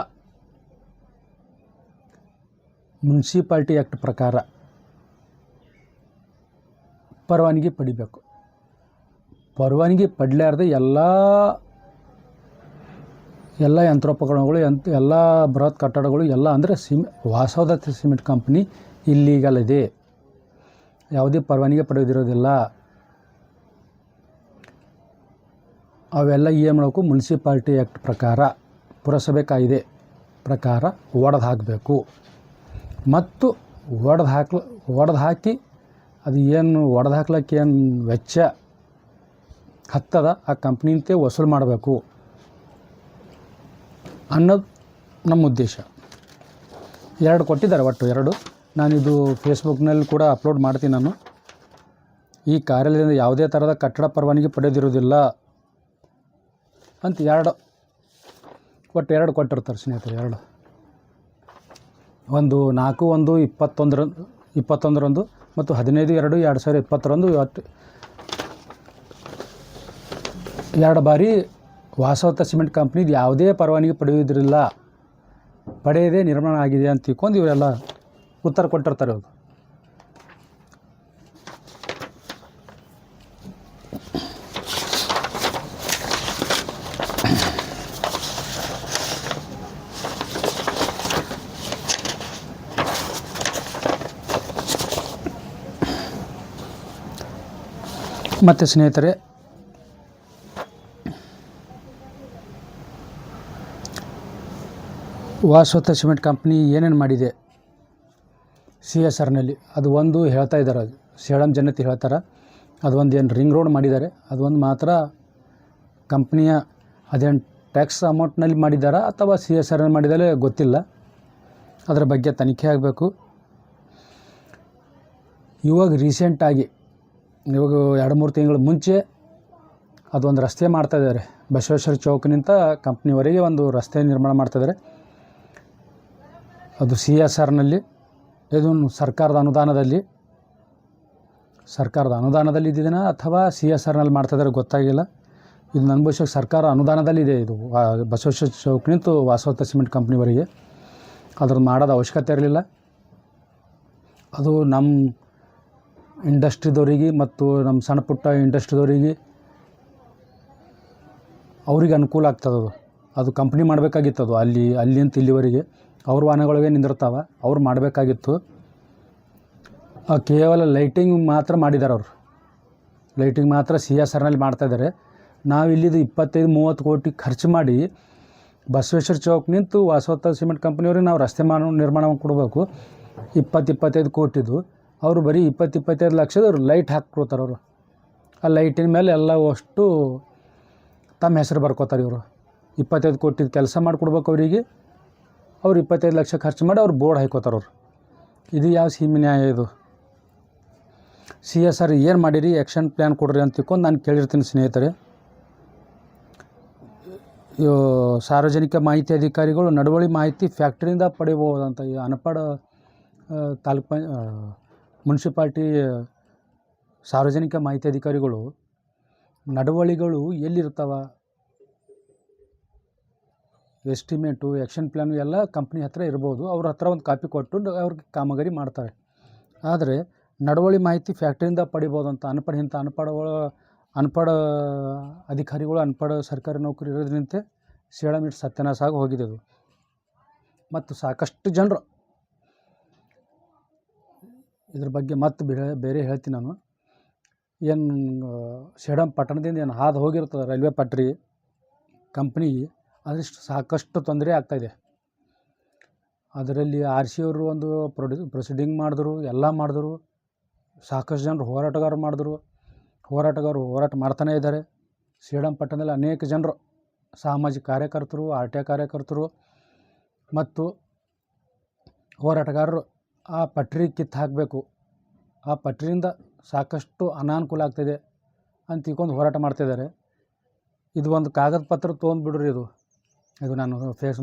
ಮುನ್ಸಿಪಾಲ್ಟಿ ಆ್ಯಕ್ಟ್ ಪ್ರಕಾರ ಪರವಾನಗಿ ಪಡಿಬೇಕು. ಪರವಾನಗಿ ಪಡಲಾರ್ದೆ ಎಲ್ಲ ಯಂತ್ರೋಪಕರಣಗಳು, ಎಲ್ಲ ಬೃಹತ್ ಕಟ್ಟಡಗಳು ಎಲ್ಲ ಅಂದರೆ ವಾಸವದತ್ತ ಸಿಮೆಂಟ್ ಕಂಪ್ನಿ ಇಲ್ಲೀಗಲ್ ಇದೆ, ಯಾವುದೇ ಪರವಾನಗಿ ಪಡೆಯೋದಿರೋದಿಲ್ಲ. ಅವೆಲ್ಲ ಏನು ಮಾಡಬೇಕು, ಮುನ್ಸಿಪಾಲ್ಟಿ ಆ್ಯಕ್ಟ್ ಪ್ರಕಾರ, ಪುರಸಭೆ ಕಾಯ್ದೆ ಪ್ರಕಾರ ಒಡೆದು ಹಾಕಬೇಕು. ಮತ್ತು ಒಡೆದು ಹಾಕಿ ಅದು ಏನು ಒಡೆದು ಹಾಕ್ಲಿಕ್ಕೆ ಏನು ವೆಚ್ಚ ಹತ್ತದ ಆ ಕಂಪ್ನಿಂತೆ ವಸೂಲು ಮಾಡಬೇಕು ಅನ್ನೋದು ನಮ್ಮ ಉದ್ದೇಶ. 2 ಕೊಟ್ಟಿದ್ದಾರೆ, ಒಟ್ಟು 2. ನಾನಿದು ಫೇಸ್ಬುಕ್ನಲ್ಲಿ ಕೂಡ ಅಪ್ಲೋಡ್ ಮಾಡ್ತೀನಿ. ನಾನು ಈ ಕಾರ್ಯಾಲಯದಿಂದ ಯಾವುದೇ ಥರದ ಕಟ್ಟಡ ಪರವಾನಗಿ ಪಡೆದಿರುವುದಿಲ್ಲ ಅಂತ ಒಟ್ಟು 2 ಕೊಟ್ಟಿರ್ತಾರೆ ಸ್ನೇಹಿತರೆ. 2 ಒಂದು 4/1/21 ಮತ್ತು 15/2/2020 ಇವತ್ತು 2 ಬಾರಿ ವಾಸವತ ಸಿಮೆಂಟ್ ಕಂಪ್ನಿದು ಯಾವುದೇ ಪರವಾನಗಿ ಪಡೆಯದೇ ನಿರ್ಮಾಣ ಆಗಿದೆ ಅಂತ ತಿಳ್ಕೊಂಡು ಇವರೆಲ್ಲ ಉತ್ತರ ಕೊಟ್ಟಿರ್ತಾರೆ. ಅದು ಮತ್ತು ಸ್ನೇಹಿತರೆ, ವಾಸವತ ಸಿಮೆಂಟ್ ಕಂಪ್ನಿ ಏನೇನು ಮಾಡಿದೆ CSRನಲ್ಲಿ ಅದು ಒಂದು ಹೇಳ್ತಾ ಇದ್ದಾರೆ. ಸೇಡಂ ಜನತೆ ಹೇಳ್ತಾರೆ, ಅದೊಂದು ಏನು ರಿಂಗ್ ರೋಡ್ ಮಾಡಿದ್ದಾರೆ, ಅದೊಂದು ಮಾತ್ರ ಕಂಪ್ನಿಯ ಅದೇನು ಟ್ಯಾಕ್ಸ್ ಅಮೌಂಟ್ನಲ್ಲಿ ಮಾಡಿದ್ದಾರಾ ಅಥವಾ CSRನಲ್ಲಿ ಮಾಡಿದರೆ ಗೊತ್ತಿಲ್ಲ. ಅದರ ಬಗ್ಗೆ ತನಿಖೆ ಆಗಬೇಕು. ಇವಾಗ ರೀಸೆಂಟಾಗಿ ಇವಾಗ 2-3 ತಿಂಗಳ ಮುಂಚೆ ಅದೊಂದು ರಸ್ತೆ ಮಾಡ್ತಾಯಿದ್ದಾರೆ. ಬಸವೇಶ್ವರ ಚೌಕ್ನಿಂದ ಕಂಪ್ನಿವರೆಗೆ ಒಂದು ರಸ್ತೆ ನಿರ್ಮಾಣ ಮಾಡ್ತಾಯಿದ್ದಾರೆ. ಅದು CSRನಲ್ಲಿ, ಇದು ಸರ್ಕಾರದ ಅನುದಾನದಲ್ಲಿ ಇದ್ದಿದ್ದೇನೆ ಅಥವಾ CSRನಲ್ಲಿ ಮಾಡ್ತಾಯಿದ್ದಾರೆ ಗೊತ್ತಾಗಿಲ್ಲ. ಇದು ನನ್ನ ಬಹುಶಃ ಸರ್ಕಾರ ಅನುದಾನದಲ್ಲಿದೆ. ಇದು ಬಸವೇಶ್ವರ ಚೌಕ್ನಿಂದ ವಾಸವತ ಸಿಮೆಂಟ್ ಕಂಪ್ನಿವರೆಗೆ ಅದ್ರದ್ದು ಮಾಡೋದು ಅವಶ್ಯಕತೆ ಇರಲಿಲ್ಲ. ಅದು ನಮ್ಮ ಇಂಡಸ್ಟ್ರಿದವ್ರಿಗೆ ಮತ್ತು ನಮ್ಮ ಸಣ್ಣ ಪುಟ್ಟ ಇಂಡಸ್ಟ್ರಿದವ್ರಿಗೆ ಅವ್ರಿಗೆ ಅನುಕೂಲ ಆಗ್ತದೆ. ಅದು ಕಂಪ್ನಿ ಮಾಡಬೇಕಾಗಿತ್ತು. ಅದು ಅಲ್ಲಿಂದ ಇಲ್ಲಿವರೆಗೆ ಅವ್ರ ವಾಹನಗಳಿಗೆ ನಿಂದಿರ್ತಾವೆ. ಅವ್ರು ಮಾಡಬೇಕಾಗಿತ್ತು. ಕೇವಲ ಲೈಟಿಂಗ್ ಮಾತ್ರ ಮಾಡಿದ್ದಾರೆ. ಅವರು ಲೈಟಿಂಗ್ ಮಾತ್ರ CSRನಲ್ಲಿ ಮಾಡ್ತಾಯಿದ್ದಾರೆ. ನಾವು ಇಲ್ಲಿದ್ದು 25-30 ಕೋಟಿ ಖರ್ಚು ಮಾಡಿ ಬಸವೇಶ್ವರ ಚೌಕ್ ನಿಂತು ವಾಸವತ್ತ ಸಿಮೆಂಟ್ ಕಂಪ್ನಿಯವ್ರಿಗೆ ನಾವು ರಸ್ತೆ ನಿರ್ಮಾಣ ಕೊಡಬೇಕು. 20-25 ಕೋಟಿದು ಅವರು ಬರೀ 20-25 ಲಕ್ಷದ ಲೈಟ್ ಹಾಕ್ಕೊಡ್ತಾರೆ. ಅವರು ಆ ಲೈಟಿನ ಮೇಲೆ ಎಲ್ಲ ಅಷ್ಟು ತಮ್ಮ ಹೆಸರು ಬರ್ಕೋತಾರೆ. ಇವರು 25 ಕೋಟಿದು ಕೆಲಸ ಮಾಡಿಕೊಡ್ಬೇಕು ಅವರಿಗೆ. ಅವ್ರು 25 ಲಕ್ಷ ಖರ್ಚು ಮಾಡಿ ಅವ್ರು ಬೋರ್ಡ್ ಹಾಕೋತಾರೆ. ಅವರು ಇದು ಯಾವ ಸೀಮೆ ನ್ಯಾಯ ಇದು? CSR ಏನು ಮಾಡಿರಿ, ಆ್ಯಕ್ಷನ್ ಪ್ಲ್ಯಾನ್ ಕೊಡ್ರಿ ಅಂತ ತಿಳ್ಕೊಂಡು ನಾನು ಕೇಳಿರ್ತೀನಿ ಸ್ನೇಹಿತರೆ. ಸಾರ್ವಜನಿಕ ಮಾಹಿತಿ ಅಧಿಕಾರಿಗಳು ನಡವಳಿ ಮಾಹಿತಿ ಫ್ಯಾಕ್ಟ್ರಿಯಿಂದ ಪಡಿಬಹುದಂತ. ಈ ಅನ್ಪಡ ತಾಲೂಕು ಮುನ್ಸಿಪಾಲ್ಟಿ ಸಾರ್ವಜನಿಕ ಮಾಹಿತಿ ಅಧಿಕಾರಿಗಳು ನಡವಳಿಗಳು ಎಲ್ಲಿರ್ತಾವ, ಎಸ್ಟಿಮೇಟು, ಆ್ಯಕ್ಷನ್ ಪ್ಲ್ಯಾನು ಎಲ್ಲ ಕಂಪ್ನಿ ಹತ್ರ ಇರ್ಬೋದು. ಅವ್ರ ಹತ್ರ ಒಂದು ಕಾಪಿ ಕೊಟ್ಟು ಅವ್ರಿಗೆ ಕಾಮಗಾರಿ ಮಾಡ್ತಾರೆ. ಆದರೆ ನಡವಳಿ ಮಾಹಿತಿ ಫ್ಯಾಕ್ಟ್ರಿಯಿಂದ ಪಡಿಬೋದಂತ. ಅನ್ಪಡ ಅಧಿಕಾರಿಗಳು, ಅನ್ಪಡ ಸರ್ಕಾರಿ ನೌಕರಿ ಇರೋದ್ರಿಂದ ಸೇಡಂ ಇಟ್ಟು ಸತ್ಯನಾಶ ಆಗಿ ಹೋಗಿದೆ ಅದು. ಮತ್ತು ಸಾಕಷ್ಟು ಜನರು ಇದ್ರ ಬಗ್ಗೆ ಮತ್ತೆ ಬೇರೆ ಹೇಳ್ತೀನಿ ನಾನು. ಏನು ಸೇಡಂ ಪಟ್ಟಣದಿಂದ ಏನು ಹಾದು ಹೋಗಿರ್ತದೆ ರೈಲ್ವೆ ಪಟ್ರಿ ಕಂಪ್ನಿ, ಅದಷ್ಟು ಸಾಕಷ್ಟು ತೊಂದರೆ ಆಗ್ತಾಯಿದೆ. ಅದರಲ್ಲಿ RC ಅವರು ಒಂದು ಪ್ರೊಸೀಡಿಂಗ್ ಮಾಡಿದ್ರು, ಎಲ್ಲ ಮಾಡಿದ್ರು. ಸಾಕಷ್ಟು ಜನರು ಹೋರಾಟಗಾರರು ಮಾಡಿದ್ರು. ಹೋರಾಟ ಮಾಡ್ತಾನೇ ಇದ್ದಾರೆ. ಸೇಡಂ ಪಟ್ಟಣದಲ್ಲಿ ಅನೇಕ ಜನರು ಸಾಮಾಜಿಕ ಕಾರ್ಯಕರ್ತರು, RTI ಕಾರ್ಯಕರ್ತರು ಮತ್ತು ಹೋರಾಟಗಾರರು ಆ ಪಟ್ರಿ ಕಿತ್ತು ಹಾಕಬೇಕು, ಆ ಪಟ್ರಿಯಿಂದ ಸಾಕಷ್ಟು ಅನಾನುಕೂಲ ಆಗ್ತಿದೆ ಅಂತ ತಿಳ್ಕೊಂಡು ಹೋರಾಟ ಮಾಡ್ತಿದ್ದಾರೆ. ಇದು ಒಂದು ಕಾಗದ ಪತ್ರ ತೊಗೊಂಡ್ಬಿಡ್ರಿ. ಇದು ನಾನು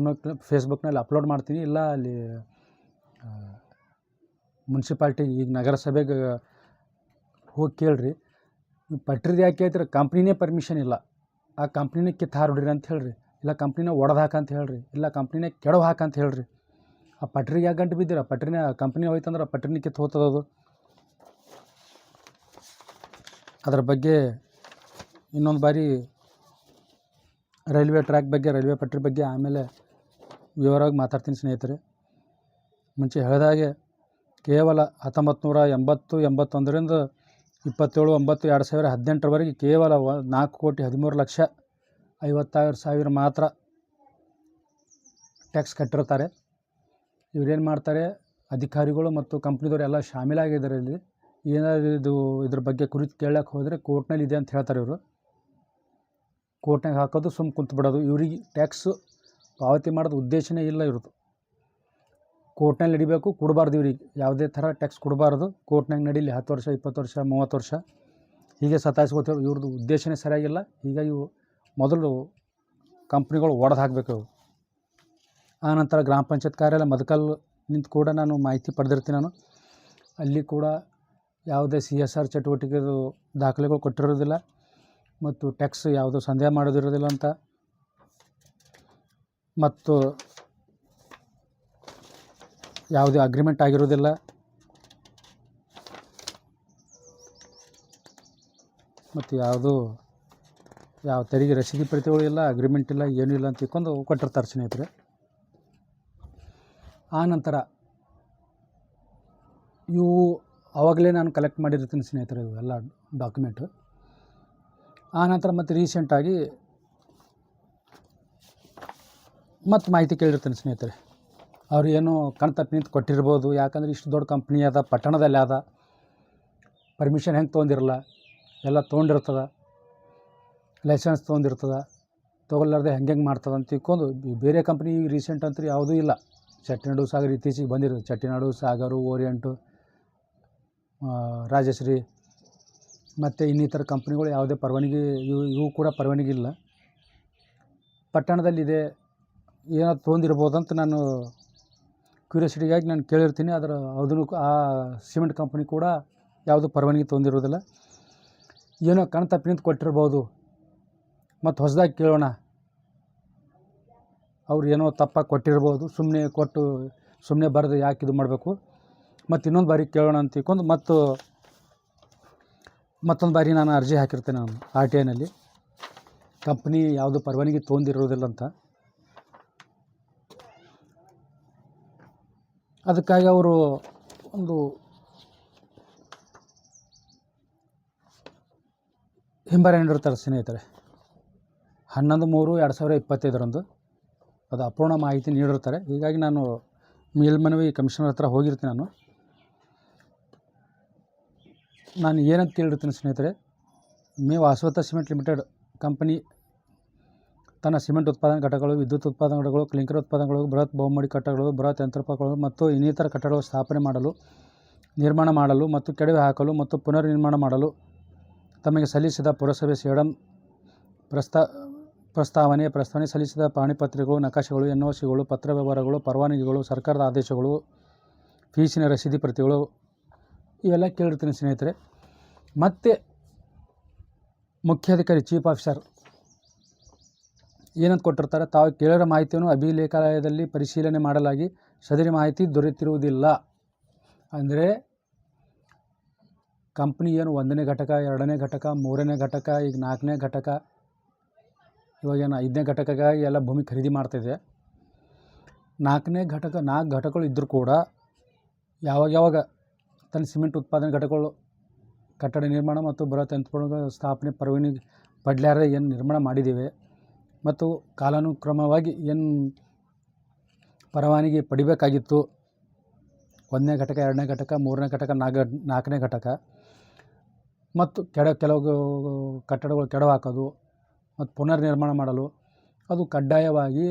ಫೇಸ್ಬುಕ್ನಲ್ಲಿ ಅಪ್ಲೋಡ್ ಮಾಡ್ತೀನಿ. ಇಲ್ಲ ಅಲ್ಲಿ ಮುನ್ಸಿಪಾಲ್ಟಿ ಈಗ ನಗರಸಭೆಗೆ ಹೋಗಿ ಕೇಳ್ರಿ. ಪಟ್ರಿದು ಯಾಕೆ ಹೇಳ್ತೀರ? ಕಂಪ್ನಿನೇ ಪರ್ಮಿಷನ್ ಇಲ್ಲ. ಆ ಕಂಪ್ನಿನೇ ಕಿತ್ತು ಹಾರ್ಬಿಡ್ರಿ ಅಂತ ಹೇಳ್ರಿ, ಇಲ್ಲ ಕಂಪ್ನಿನ ಒಡೆದು ಹಾಕಂತ ಹೇಳ್ರಿ, ಇಲ್ಲ ಕಂಪ್ನಿನೇ ಕೆಡವು ಹಾಕಂತ ಹೇಳ್ರಿ. ಆ ಪಟ್ರಿಗೆ ಯಾಕೆ ಗಂಟು ಬಿದ್ದೀರ? ಪಟ್ರಿನ ಕಂಪ್ನಿ ಹೋಯ್ತಂದ್ರೆ ಪಟ್ರಿನ ಕಿತ್ತು ಹೋಗ್ತದದು. ಅದರ ಬಗ್ಗೆ ಇನ್ನೊಂದು ಬಾರಿ ರೈಲ್ವೆ ಟ್ರ್ಯಾಕ್ ಬಗ್ಗೆ, ರೈಲ್ವೆ ಪಟ್ರಿ ಬಗ್ಗೆ ಆಮೇಲೆ ವಿವರವಾಗಿ ಮಾತಾಡ್ತೀನಿ ಸ್ನೇಹಿತರೆ. ಮುಂಚೆ ಹೇಳಿದಾಗೆ ಕೇವಲ 1980-81ರಿಂದ 27/9/2018 ಕೇವಲ 4,13,56,000 ಮಾತ್ರ ಟ್ಯಾಕ್ಸ್ ಕಟ್ಟಿರ್ತಾರೆ. ಇವರೇನು ಮಾಡ್ತಾರೆ, ಅಧಿಕಾರಿಗಳು ಮತ್ತು ಕಂಪ್ನಿದವರು ಎಲ್ಲ ಶಾಮೀಲಾಗಿದ್ದಾರೆ. ಇಲ್ಲಿ ಏನಾದರೂ ಇದ್ರ ಬಗ್ಗೆ ಕುರಿತು ಕೇಳಕ್ಕೆ ಹೋದರೆ ಕೋರ್ಟ್ನಲ್ಲಿ ಇದೆ ಅಂತ ಹೇಳ್ತಾರೆ. ಇವರು ಕೋರ್ಟ್ನಾಗ ಹಾಕೋದು, ಸುಮ್ಮ ಕುಂತು ಬಿಡೋದು. ಇವ್ರಿಗೆ ಟ್ಯಾಕ್ಸ್ ಪಾವತಿ ಮಾಡೋದು ಉದ್ದೇಶನೇ ಇಲ್ಲ ಇವ್ರದ್ದು. ಕೋರ್ಟ್ನಲ್ಲಿ ನಡಿಬೇಕು, ಕೊಡಬಾರ್ದು. ಇವ್ರಿಗೆ ಯಾವುದೇ ಥರ ಟ್ಯಾಕ್ಸ್ ಕೊಡಬಾರ್ದು. ಕೋರ್ಟ್ನಾಗ ನಡೀಲಿ 10 ವರ್ಷ, 20 ವರ್ಷ, 30 ವರ್ಷ ಹೀಗೆ ಸತಾಯಿಸ್ಕೋತೀವಿ. ಇವ್ರದ್ದು ಉದ್ದೇಶನೇ ಸರಿಯಾಗಿಲ್ಲ. ಹೀಗಾಗಿ ಇವು ಮೊದಲು ಕಂಪ್ನಿಗಳು ಒಡೆದು ಹಾಕಬೇಕು. ಆನಂತರ ಗ್ರಾಮ ಪಂಚಾಯತ್ ಕಾರ್ಯಾಲಯ ಮದಕಲ್ ನಿಂತು ಕೂಡ ನಾನು ಮಾಹಿತಿ ಪಡೆದಿರ್ತೀನಿ. ನಾನು ಅಲ್ಲಿ ಕೂಡ ಯಾವುದೇ CSR ಚಟುವಟಿಕೆದು ದಾಖಲೆಗಳು ಕೊಟ್ಟಿರೋದಿಲ್ಲ ಮತ್ತು ಟ್ಯಾಕ್ಸ್ ಯಾವುದೋ ಸಂದೇಹ ಮಾಡೋದಿರೋದಿಲ್ಲ ಅಂತ, ಮತ್ತು ಯಾವುದೇ ಅಗ್ರಿಮೆಂಟ್ ಆಗಿರೋದಿಲ್ಲ. ಮತ್ತು ಯಾವ ತೆರಿಗೆ ರಸೀದಿ ಪ್ರತಿಗಳು ಇಲ್ಲ, ಅಗ್ರಿಮೆಂಟ್ ಇಲ್ಲ, ಏನೂ ಇಲ್ಲ ಅಂತ ತಿಳ್ಕೊಂಡು ಕೊಟ್ಟಿರ್ತಾರೆ ಸ್ನೇಹಿತರೆ. ಆನಂತರ ಇವು ಆವಾಗಲೇ ನಾನು ಕಲೆಕ್ಟ್ ಮಾಡಿರ್ತೀನಿ ಸ್ನೇಹಿತರೆ, ಇವು ಎಲ್ಲ ಡಾಕ್ಯುಮೆಂಟು. ಆನಂತರ ಮತ್ತು ರೀಸೆಂಟಾಗಿ ಮತ್ತು ಮಾಹಿತಿ ಕೇಳಿರ್ತೀನಿ ಸ್ನೇಹಿತರೆ. ಅವ್ರು ಏನೋ ಕಣ್ತಪ್ಪಿ ನಿಂತು ಕೊಟ್ಟಿರ್ಬೋದು. ಯಾಕಂದರೆ ಇಷ್ಟು ದೊಡ್ಡ ಕಂಪ್ನಿ ಅದ, ಪಟ್ಟಣದಲ್ಲಿ ಅದ, ಪರ್ಮಿಷನ್ ಹೆಂಗೆ ತೊಗೊಂಡಿರಲ್ಲ, ಎಲ್ಲ ತೊಗೊಂಡಿರ್ತದೆ, ಲೈಸೆನ್ಸ್ ತೊಗೊಂಡಿರ್ತದೆ, ತೊಗೊಳ್ಳಾರ್ದೆ ಹೆಂಗೆ ಮಾಡ್ತದೆ ಅಂತ ತಿಳ್ಕೊಂಡು. ಬೇರೆ ಕಂಪ್ನಿ ರೀಸೆಂಟ್ ಅಂತೂ ಯಾವುದೂ ಇಲ್ಲ. ಚಟ್ಟಿನಾಡು ಸಾಗರ್ ಇತ್ತೀಚೆಗೆ ಬಂದಿರೋದು. ಚಟ್ಟಿನಾಡು ಸಾಗರು, ಓರಿಯಂಟು, ರಾಜಶ್ರೀ ಮತ್ತು ಇನ್ನಿತರ ಕಂಪ್ನಿಗಳು ಯಾವುದೇ ಪರವಾನಗಿ, ಇವು ಕೂಡ ಪರವಾನಗಿ ಇಲ್ಲ. ಪಟ್ಟಣದಲ್ಲಿದೆ, ಏನಾದ್ರು ತೊಗೊಂಡಿರ್ಬೋದಂತ ನಾನು ಕ್ಯೂರಿಯಾಸಿಟಿಗಾಗಿ ನಾನು ಕೇಳಿರ್ತೀನಿ. ಅದರ ಅದನ್ನು ಆ ಸಿಮೆಂಟ್ ಕಂಪ್ನಿ ಕೂಡ ಯಾವುದೂ ಪರವಾನಗಿ ತೊಗೊಂಡಿರೋದಿಲ್ಲ. ಏನೋ ಕಣ್ತಪ್ಪಿ ನಿಂತು ಕೊಟ್ಟಿರ್ಬೋದು. ಮತ್ತು ಹೊಸದಾಗಿ ಕೇಳೋಣ, ಅವ್ರು ಏನೋ ತಪ್ಪಾಗಿ ಕೊಟ್ಟಿರ್ಬೋದು. ಸುಮ್ಮನೆ ಕೊಟ್ಟು ಸುಮ್ಮನೆ ಬರೆದು ಯಾಕೆ ಇದು ಮಾಡಬೇಕು, ಮತ್ತು ಇನ್ನೊಂದು ಬಾರಿ ಕೇಳೋಣ ಅಂತ ತಿಳ್ಕೊಂಡು ಮತ್ತೊಂದು ಬಾರಿ ನಾನು ಅರ್ಜಿ ಹಾಕಿರ್ತೇನೆ ನಾನು RTIನಲ್ಲಿ ಕಂಪ್ನಿ ಯಾವುದು ಪರವಾನಗಿ ತೊಗೊಂಡಿರೋದಿಲ್ಲ ಅಂತ. ಅದಕ್ಕಾಗಿ ಅವರು ಒಂದು ಹಿಂಬಾರ ನೀಡಿರ್ತಾರೆ ಸ್ನೇಹಿತರೆ. 11/3/2025 ಅದು ಅಪೂರ್ಣ ಮಾಹಿತಿ ನೀಡಿರ್ತಾರೆ. ಹೀಗಾಗಿ ನಾನು ಮೇಲ್ಮನವಿ ಕಮಿಷನರ್ ಹತ್ರ ಹೋಗಿರ್ತೀನಿ. ನಾನು ಏನಂತ ಕೇಳಿರ್ತೀನಿ ಸ್ನೇಹಿತರೆ, ವಾಸವತ ಸಿಮೆಂಟ್ ಲಿಮಿಟೆಡ್ ಕಂಪನಿ ತನ್ನ ಸಿಮೆಂಟ್ ಉತ್ಪಾದನಾ ಘಟಕಗಳು, ವಿದ್ಯುತ್ ಉತ್ಪಾದನಾ ಘಟಕಗಳು, ಕ್ಲಿಂಕರ್ ಉತ್ಪಾದನೆಗಳು, ಬೃಹತ್ ಬಹುಮಡಿ ಕಟ್ಟಡಗಳು, ಬೃಹತ್ ಯಂತ್ರೋಪಕರಣಗಳು ಮತ್ತು ಇನ್ನಿತರ ಕಟ್ಟಡಗಳು ಸ್ಥಾಪನೆ ಮಾಡಲು, ನಿರ್ಮಾಣ ಮಾಡಲು ಮತ್ತು ಕೆಡವಿ ಹಾಕಲು ಮತ್ತು ಪುನರ್ ನಿರ್ಮಾಣ ಮಾಡಲು ತಮಗೆ ಸಲ್ಲಿಸಿದ ಪುರಸಭೆ ಸೇಡಂ ಪ್ರಸ್ತಾವನೆ ಸಲ್ಲಿಸಿದ ಪಾಣಿಪತ್ರಿಕೆಗಳು, ನಕಾಶೆಗಳು, NOCಗಳು, ಪತ್ರ ವ್ಯವಹಾರಗಳು, ಪರವಾನಗಿಗಳು, ಸರ್ಕಾರದ ಆದೇಶಗಳು, ಫೀಸಿನ ರಸೀದಿ ಪ್ರತಿಗಳು ಇವೆಲ್ಲ ಕೇಳಿರ್ತೀನಿ ಸ್ನೇಹಿತರೆ. ಮತ್ತು ಮುಖ್ಯಾಧಿಕಾರಿ ಚೀಫ್ ಆಫೀಸರ್ ಏನಂತ ಕೊಟ್ಟಿರ್ತಾರೆ, ತಾವು ಕೇಳಿರೋ ಮಾಹಿತಿಯನ್ನು ಅಭಿಲೇಖಾಲಯದಲ್ಲಿ ಪರಿಶೀಲನೆ ಮಾಡಲಾಗಿ ಸದರಿ ಮಾಹಿತಿ ದೊರೆತಿರುವುದಿಲ್ಲ. ಅಂದರೆ ಕಂಪ್ನಿ ಏನು 1ನೇ ಘಟಕ, 2ನೇ ಘಟಕ, 3ನೇ ಘಟಕ, ಈಗ 4ನೇ ಘಟಕ, ಇವಾಗೇನು 5ನೇ ಘಟಕಗಾಗಿ ಎಲ್ಲ ಭೂಮಿ ಖರೀದಿ ಮಾಡ್ತಾಯಿದೆ. 4ನೇ ಘಟಕ 4 ಘಟಕಗಳು ಇದ್ದರೂ ಕೂಡ ಯಾವಾಗ ತನ್ನ ಸಿಮೆಂಟ್ ಉತ್ಪಾದನೆ ಘಟಕಗಳು ಕಟ್ಟಡ ನಿರ್ಮಾಣ ಮತ್ತು ಬೃಹತ್ ಯಂತ್ರೋಪಕರಣ ಸ್ಥಾಪನೆ ಪರವಾನಗಿ ಪಡ್ಲಾರದೆ ಏನು ನಿರ್ಮಾಣ ಮಾಡಿದ್ದೇವೆ ಮತ್ತು ಕಾಲಾನುಕ್ರಮವಾಗಿ ಏನು ಪರವಾನಗಿ ಪಡಿಬೇಕಾಗಿತ್ತು 1ನೇ ಘಟಕ, 2ನೇ ಘಟಕ, 3ನೇ ಘಟಕ, 4ನೇ ಘಟಕ ಮತ್ತು ಕೆಲವು ಕಟ್ಟಡಗಳು ಕೆಡವು ಹಾಕೋದು ಮತ್ತು ಪುನರ್ ನಿರ್ಮಾಣ ಮಾಡಲು ಅದು ಕಡ್ಡಾಯವಾಗಿ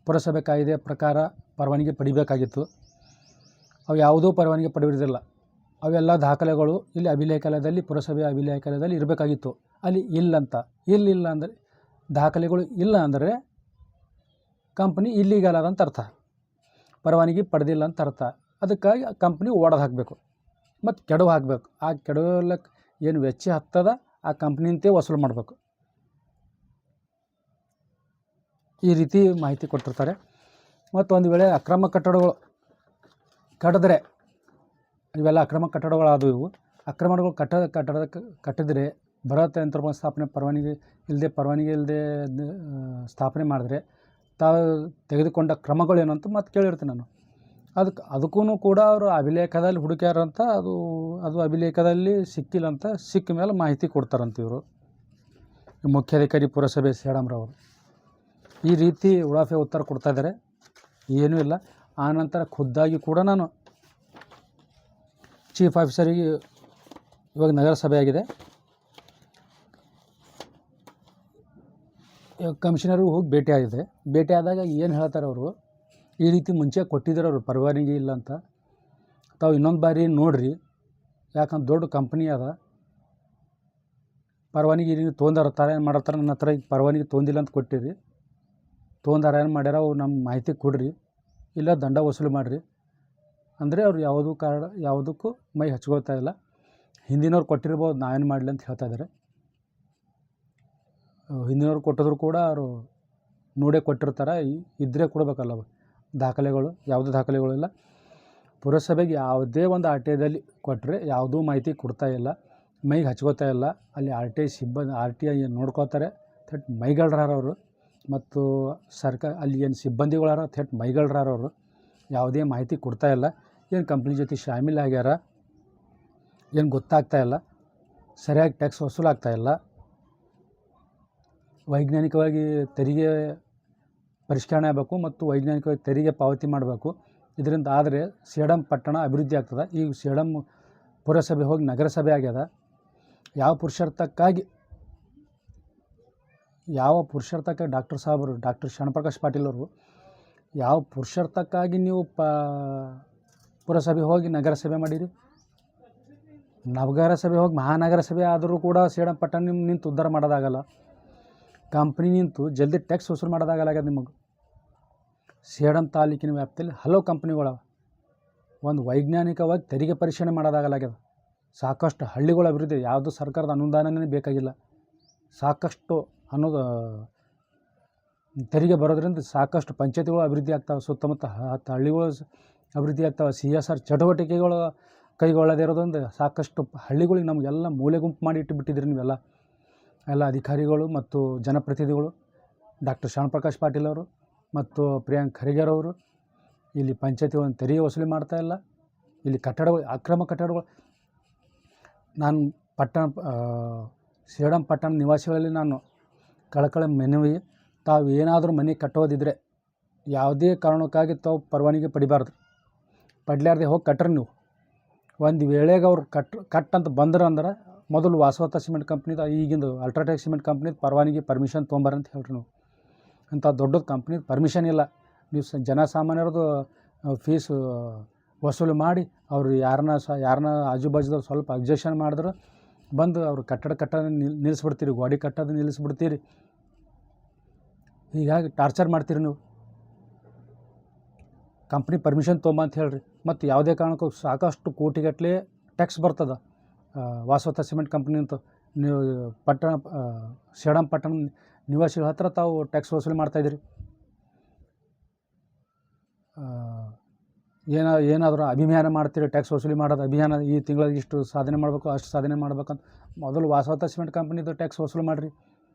ಪುರಸಭೆ ಕಾಯ್ದೆ ಪ್ರಕಾರ ಪರವಾನಗಿ ಪಡಿಬೇಕಾಗಿತ್ತು. ಅವು ಯಾವುದೂ ಪರವಾನಗಿ ಪಡೆಯುವುದಿಲ್ಲ. ಅವೆಲ್ಲ ದಾಖಲೆಗಳು ಇಲ್ಲಿ ಅಭಿಲೇಖಾಲಯದಲ್ಲಿ, ಪುರಸಭೆ ಅಭಿಲೇಖಾಲಯದಲ್ಲಿ ಇರಬೇಕಾಗಿತ್ತು. ಅಲ್ಲಿ ಇಲ್ಲ ಅಂದರೆ ದಾಖಲೆಗಳು ಇಲ್ಲ ಅಂದರೆ ಕಂಪ್ನಿ ಇಲ್ಲಿಗಲ್ ಅಂತ ಅರ್ಥ, ಪರವಾನಗಿ ಪಡೆದಿಲ್ಲ ಅಂತ ಅರ್ಥ. ಅದಕ್ಕಾಗಿ ಕಂಪ್ನಿ ಓಡೋದು ಹಾಕಬೇಕು ಮತ್ತು ಕೆಡವು ಹಾಕಬೇಕು. ಆ ಕೆಡವಲಕ್ಕೆ ಏನು ವೆಚ್ಚ ಹತ್ತದ ಆ ಕಂಪ್ನಿಂತೆ ವಸೂಲು ಮಾಡಬೇಕು. ಈ ರೀತಿ ಮಾಹಿತಿ ಕೊಟ್ಟಿರ್ತಾರೆ. ಮತ್ತು ಒಂದು ವೇಳೆ ಅಕ್ರಮ ಕಟ್ಟಡಗಳು ಕಟ್ಟಿದ್ರೆ, ಇವೆಲ್ಲ ಅಕ್ರಮ ಕಟ್ಟಡಗಳಾದವು. ಇವು ಅಕ್ರಮಗಳು ಕಟ್ಟಿದರೆ ಬೃಹತ್ ಯಂತ್ರೋಪಕರಣ ಸ್ಥಾಪನೆ ಪರವಾನಗಿ ಇಲ್ಲದೆ ಸ್ಥಾಪನೆ ಮಾಡಿದ್ರೆ ತಾವು ತೆಗೆದುಕೊಂಡ ಕ್ರಮಗಳೇನು ಅಂತ ಮತ್ತೆ ಕೇಳಿರ್ತೀನಿ ನಾನು. ಅದಕ್ಕೂ ಕೂಡ ಅವರು ಅಭಿಲೇಖದಲ್ಲಿ ಹುಡುಕ್ಯಾರಂತ, ಅದು ಅಭಿಲೇಖದಲ್ಲಿ ಸಿಕ್ಕಿಲ್ಲ ಅಂತ. ಸಿಕ್ಕ ಮೇಲೆ ಮಾಹಿತಿ ಕೊಡ್ತಾರಂತ ಇವರು ಮುಖ್ಯಾಧಿಕಾರಿ ಪುರಸಭೆ ಸೇಡಂರವರು. ಈ ರೀತಿ ಉಡಾಫೆ ಉತ್ತರ ಕೊಡ್ತಾಯಿದ್ದಾರೆ. ಏನೂ ಇಲ್ಲ. ಆನಂತರ ಖುದ್ದಾಗಿ ಕೂಡ ನಾನು ಚೀಫ್ ಆಫೀಸರಿಗೆ, ಇವಾಗ ನಗರಸಭೆ ಆಗಿದೆ, ಕಮಿಷನರ್ಗೂ ಹೋಗಿ ಭೇಟಿ ಆದಾಗ ಏನು ಹೇಳ್ತಾರೆ ಅವರು, ಈ ರೀತಿ ಮುಂಚೆ ಕೊಟ್ಟಿದ್ದಾರೆ ಅವರು ಪರವಾನಗಿ ಇಲ್ಲ ಅಂತ. ತಾವು ಇನ್ನೊಂದು ಬಾರಿ ನೋಡಿರಿ, ಯಾಕಂದ್ರೆ ದೊಡ್ಡ ಕಂಪ್ನಿ ಅದ, ಪರವಾನಗಿ ತೊಗೊಂಡಿರ್ತಾರೆ, ಏನು ಮಾಡಿರ್ತಾರೆ, ನನ್ನ ಹತ್ರ ಈಗ ಪರವಾನಗಿ ತೊಗೊಂಡಿಲ್ಲ ಅಂತ ಕೊಟ್ಟಿರಿ, ತೊಗೊಂಡಾರ ಏನು ಮಾಡ್ಯಾರ ಅವು ನಮ್ಮ ಮಾಹಿತಿ ಕೊಡ್ರಿ, ಇಲ್ಲ ದಂಡ ವಸೂಲು ಮಾಡಿರಿ ಅಂದರೆ ಅವ್ರು ಯಾವುದಕ್ಕೂ ಮೈ ಹಚ್ಕೋತಾ ಇಲ್ಲ. ಹಿಂದಿನವ್ರು ಕೊಟ್ಟಿರ್ಬೋದು, ನಾವೇನು ಮಾಡಲಿ ಅಂತ ಹೇಳ್ತಾ ಇದ್ದಾರೆ. ಹಿಂದಿನವ್ರು ಕೊಟ್ಟಿದ್ರು ಕೂಡ ಅವರು ನೋಡೇ ಕೊಟ್ಟಿರ್ತಾರೆ, ಇದ್ದರೆ ಕೊಡಬೇಕಲ್ಲ ದಾಖಲೆಗಳು. ಯಾವುದೇ ದಾಖಲೆಗಳಿಲ್ಲ. ಪುರಸಭೆಗೆ ಯಾವುದೇ ಒಂದು RTIದಲ್ಲಿ ಕೊಟ್ಟರೆ ಯಾವುದೂ ಮಾಹಿತಿ ಕೊಡ್ತಾ ಇಲ್ಲ, ಮೈಗೆ ಹಚ್ಕೋತಾ ಇಲ್ಲ. ಅಲ್ಲಿ RTI ನೋಡ್ಕೋತಾರೆ, ಥಟ್ ಮೈಗಳ್ರಾರವರು. ಮತ್ತು ಅಲ್ಲಿ ಏನು ಸಿಬ್ಬಂದಿಗಳಾರ ಥಟ್ ಮೈಗಳ್ರಾರವರು. ಯಾವುದೇ ಮಾಹಿತಿ ಕೊಡ್ತಾ ಇಲ್ಲ. ಏನು ಕಂಪ್ನಿ ಜೊತೆ ಶಾಮೀಲ್ ಆಗ್ಯಾರ ಏನು ಗೊತ್ತಾಗ್ತಾ ಇಲ್ಲ. ಸರಿಯಾಗಿ ಟ್ಯಾಕ್ಸ್ ವಸೂಲಾಗ್ತಾ ಇಲ್ಲ. ವೈಜ್ಞಾನಿಕವಾಗಿ ತೆರಿಗೆ ಪರಿಷ್ಕರಣೆ ಆಗಬೇಕು ಮತ್ತು ವೈಜ್ಞಾನಿಕವಾಗಿ ತೆರಿಗೆ ಪಾವತಿ ಮಾಡಬೇಕು. ಇದರಿಂದ ಆದರೆ ಸೇಡಂ ಪಟ್ಟಣ ಅಭಿವೃದ್ಧಿ ಆಗ್ತದೆ. ಈ ಸೇಡಂ ಪುರಸಭೆ ಹೋಗಿ ನಗರಸಭೆ ಆಗ್ಯದ. ಯಾವ ಪುರುಷಾರ್ಥಕ್ಕಾಗಿ ಡಾಕ್ಟರ್ ಸಾಹೇಬರು, ಡಾಕ್ಟರ್ ಶರಣಪ್ರಕಾಶ್ ಪಾಟೀಲ್ ಅವರು ಯಾವ ಪುರುಷಾರ್ಥಕ್ಕಾಗಿ ನೀವು ಪುರಸಭೆ ಹೋಗಿ ನಗರಸಭೆ ಮಾಡಿರಿ? ನಗರಸಭೆ ಹೋಗಿ ಮಹಾನಗರ ಸಭೆ ಆದರೂ ಕೂಡ ಸೇಡಂ ಪಟ್ಟಣ ನಿಂತು ಉದ್ಧಾರ ಮಾಡೋದಾಗಲ್ಲ. ಕಂಪ್ನಿ ನಿಂತು ಜಲ್ದಿ ಟ್ಯಾಕ್ಸ್ ವಸೂಲು ಮಾಡೋದಾಗಲ್ಲ ನಿಮಗೆ. ಸೇಡಂ ತಾಲೂಕಿನ ವ್ಯಾಪ್ತಿಯಲ್ಲಿ ಹಲವು ಕಂಪ್ನಿಗಳವ. ಒಂದು ವೈಜ್ಞಾನಿಕವಾಗಿ ತೆರಿಗೆ ಪರಿಶೀಲನೆ ಮಾಡೋದಾಗಲಾಗ್ಯದ. ಸಾಕಷ್ಟು ಹಳ್ಳಿಗಳ ಅಭಿವೃದ್ಧಿ, ಯಾವುದು ಸರ್ಕಾರದ ಅನುದಾನನೇ ಬೇಕಾಗಿಲ್ಲ. ಸಾಕಷ್ಟು ತೆರಿಗೆ ಬರೋದ್ರಿಂದ ಸಾಕಷ್ಟು ಪಂಚಾಯತಿಗಳು ಅಭಿವೃದ್ಧಿ ಆಗ್ತಾವೆ, ಸುತ್ತಮುತ್ತ 10 ಹಳ್ಳಿಗಳು ಅಭಿವೃದ್ಧಿ ಆಗ್ತಾವೆ. CSR ಚಟುವಟಿಕೆಗಳು ಕೈಗೊಳ್ಳದೇ ಇರೋದ್ರಿಂದ ಸಾಕಷ್ಟು ಹಳ್ಳಿಗಳಿಗೆ ನಮಗೆಲ್ಲ ಮೂಲೆ ಗುಂಪು ಮಾಡಿ ಇಟ್ಟುಬಿಟ್ಟಿದ್ರಿ ನೀವೆಲ್ಲ. ಎಲ್ಲ ಅಧಿಕಾರಿಗಳು ಮತ್ತು ಜನಪ್ರತಿನಿಧಿಗಳು, ಡಾಕ್ಟರ್ ಶ್ಯಾಮಪ್ರಕಾಶ್ ಪಾಟೀಲ್ ಅವರು ಮತ್ತು ಪ್ರಿಯಾಂಕ್ ಖರ್ಗೆ ಅವರು ಇಲ್ಲಿ ಪಂಚಾಯತಿಗಳನ್ನು ತೆರಿಗೆ ವಸೂಲಿ ಮಾಡ್ತಾಯಿಲ್ಲ. ಇಲ್ಲಿ ಕಟ್ಟಡಗಳು, ಅಕ್ರಮ ಕಟ್ಟಡಗಳು. ನಾನು ಸೇಡಂ ಪಟ್ಟಣ ನಿವಾಸಿಗಳಲ್ಲಿ ನಾನು ಕಳಕಳಿ ಮನವಿ, ತಾವು ಏನಾದರೂ ಮನೆ ಕಟ್ಟೋದಿದ್ದರೆ ಯಾವುದೇ ಕಾರಣಕ್ಕಾಗಿ ತಾವು ಪರವಾನಗಿ ಪಡಿಲಾರ್ದೆ ಹೋಗಿ ಕಟ್ಟ್ರಿ. ನೀವು ಒಂದು ವೇಳೆಗೆ ಅವ್ರು ಕಟ್ಟಂತ ಬಂದ್ರೆ ಅಂದ್ರೆ ಮೊದಲು ವಾಸವತ ಸಿಮೆಂಟ್ ಕಂಪ್ನಿದು, ಈಗಿಂದು ಅಲ್ಟ್ರಾಟೆಕ್ ಸಿಮೆಂಟ್ ಕಂಪ್ನಿದು ಪರ್ಮಿಷನ್ ತೊಗೊಂಬರ್ರಿ ಅಂತ ಹೇಳ್ರಿ. ನೀವು ಅಂಥ ದೊಡ್ಡದು ಕಂಪ್ನಿದು ಪರ್ಮಿಷನ್ ಇಲ್ಲ. ನೀವು ಜನಸಾಮಾನ್ಯರದು ಫೀಸ್ ವಸೂಲಿ ಮಾಡಿ ಅವ್ರು ಯಾರನ್ನ ಆಜು ಬಾಜುದವ್ರು ಸ್ವಲ್ಪ ಅಬ್ಜೆಕ್ಷನ್ ಮಾಡಿದ್ರೆ ಬಂದು ಅವ್ರು ಕಟ್ಟಡ ನಿಲ್ಲಿಸ್ಬಿಡ್ತೀರಿ, ಗಾಡಿ ಕಟ್ಟೋದು ನಿಲ್ಲಿಸ್ಬಿಡ್ತೀರಿ. ಹೀಗಾಗಿ ಟಾರ್ಚರ್ ಮಾಡ್ತೀರಿ ನೀವು. ಕಂಪ್ನಿ ಪರ್ಮಿಷನ್ ತೊಗೊಂಬ ಅಂತ ಹೇಳ್ರಿ. ಮತ್ತು ಯಾವುದೇ ಕಾರಣಕ್ಕೂ ಸಾಕಷ್ಟು ಕೋಟಿಗಟ್ಟಲೆ ಟ್ಯಾಕ್ಸ್ ಬರ್ತದೆ ವಾಸವತ ಸಿಮೆಂಟ್ ಕಂಪ್ನಿ ಅಂತ. ನೀವು ಸೇಡಂ ಪಟ್ಟಣ ನಿವಾಸಿಗಳ ಹತ್ರ ತಾವು ಟ್ಯಾಕ್ಸ್ ವಸೂಲಿ ಮಾಡ್ತಾಯಿದ್ದೀರಿ. ಏನಾದರೂ ಅಭಿಯಾನ ಮಾಡ್ತೀರಿ, ಟ್ಯಾಕ್ಸ್ ವಸೂಲಿ ಮಾಡೋದು ಅಭಿಯಾನ. ಈ ತಿಂಗಳಿಗೆ ಇಷ್ಟು ಸಾಧನೆ ಮಾಡಬೇಕು, ಅಷ್ಟು ಸಾಧನೆ ಮಾಡ್ಬೇಕಂತ ಮೊದಲು ವಾಸವತ ಸಿಮೆಂಟ್ ಕಂಪ್ನಿದು ಟ್ಯಾಕ್ಸ್ ವಸೂಲಿ ಮಾಡಿರಿ.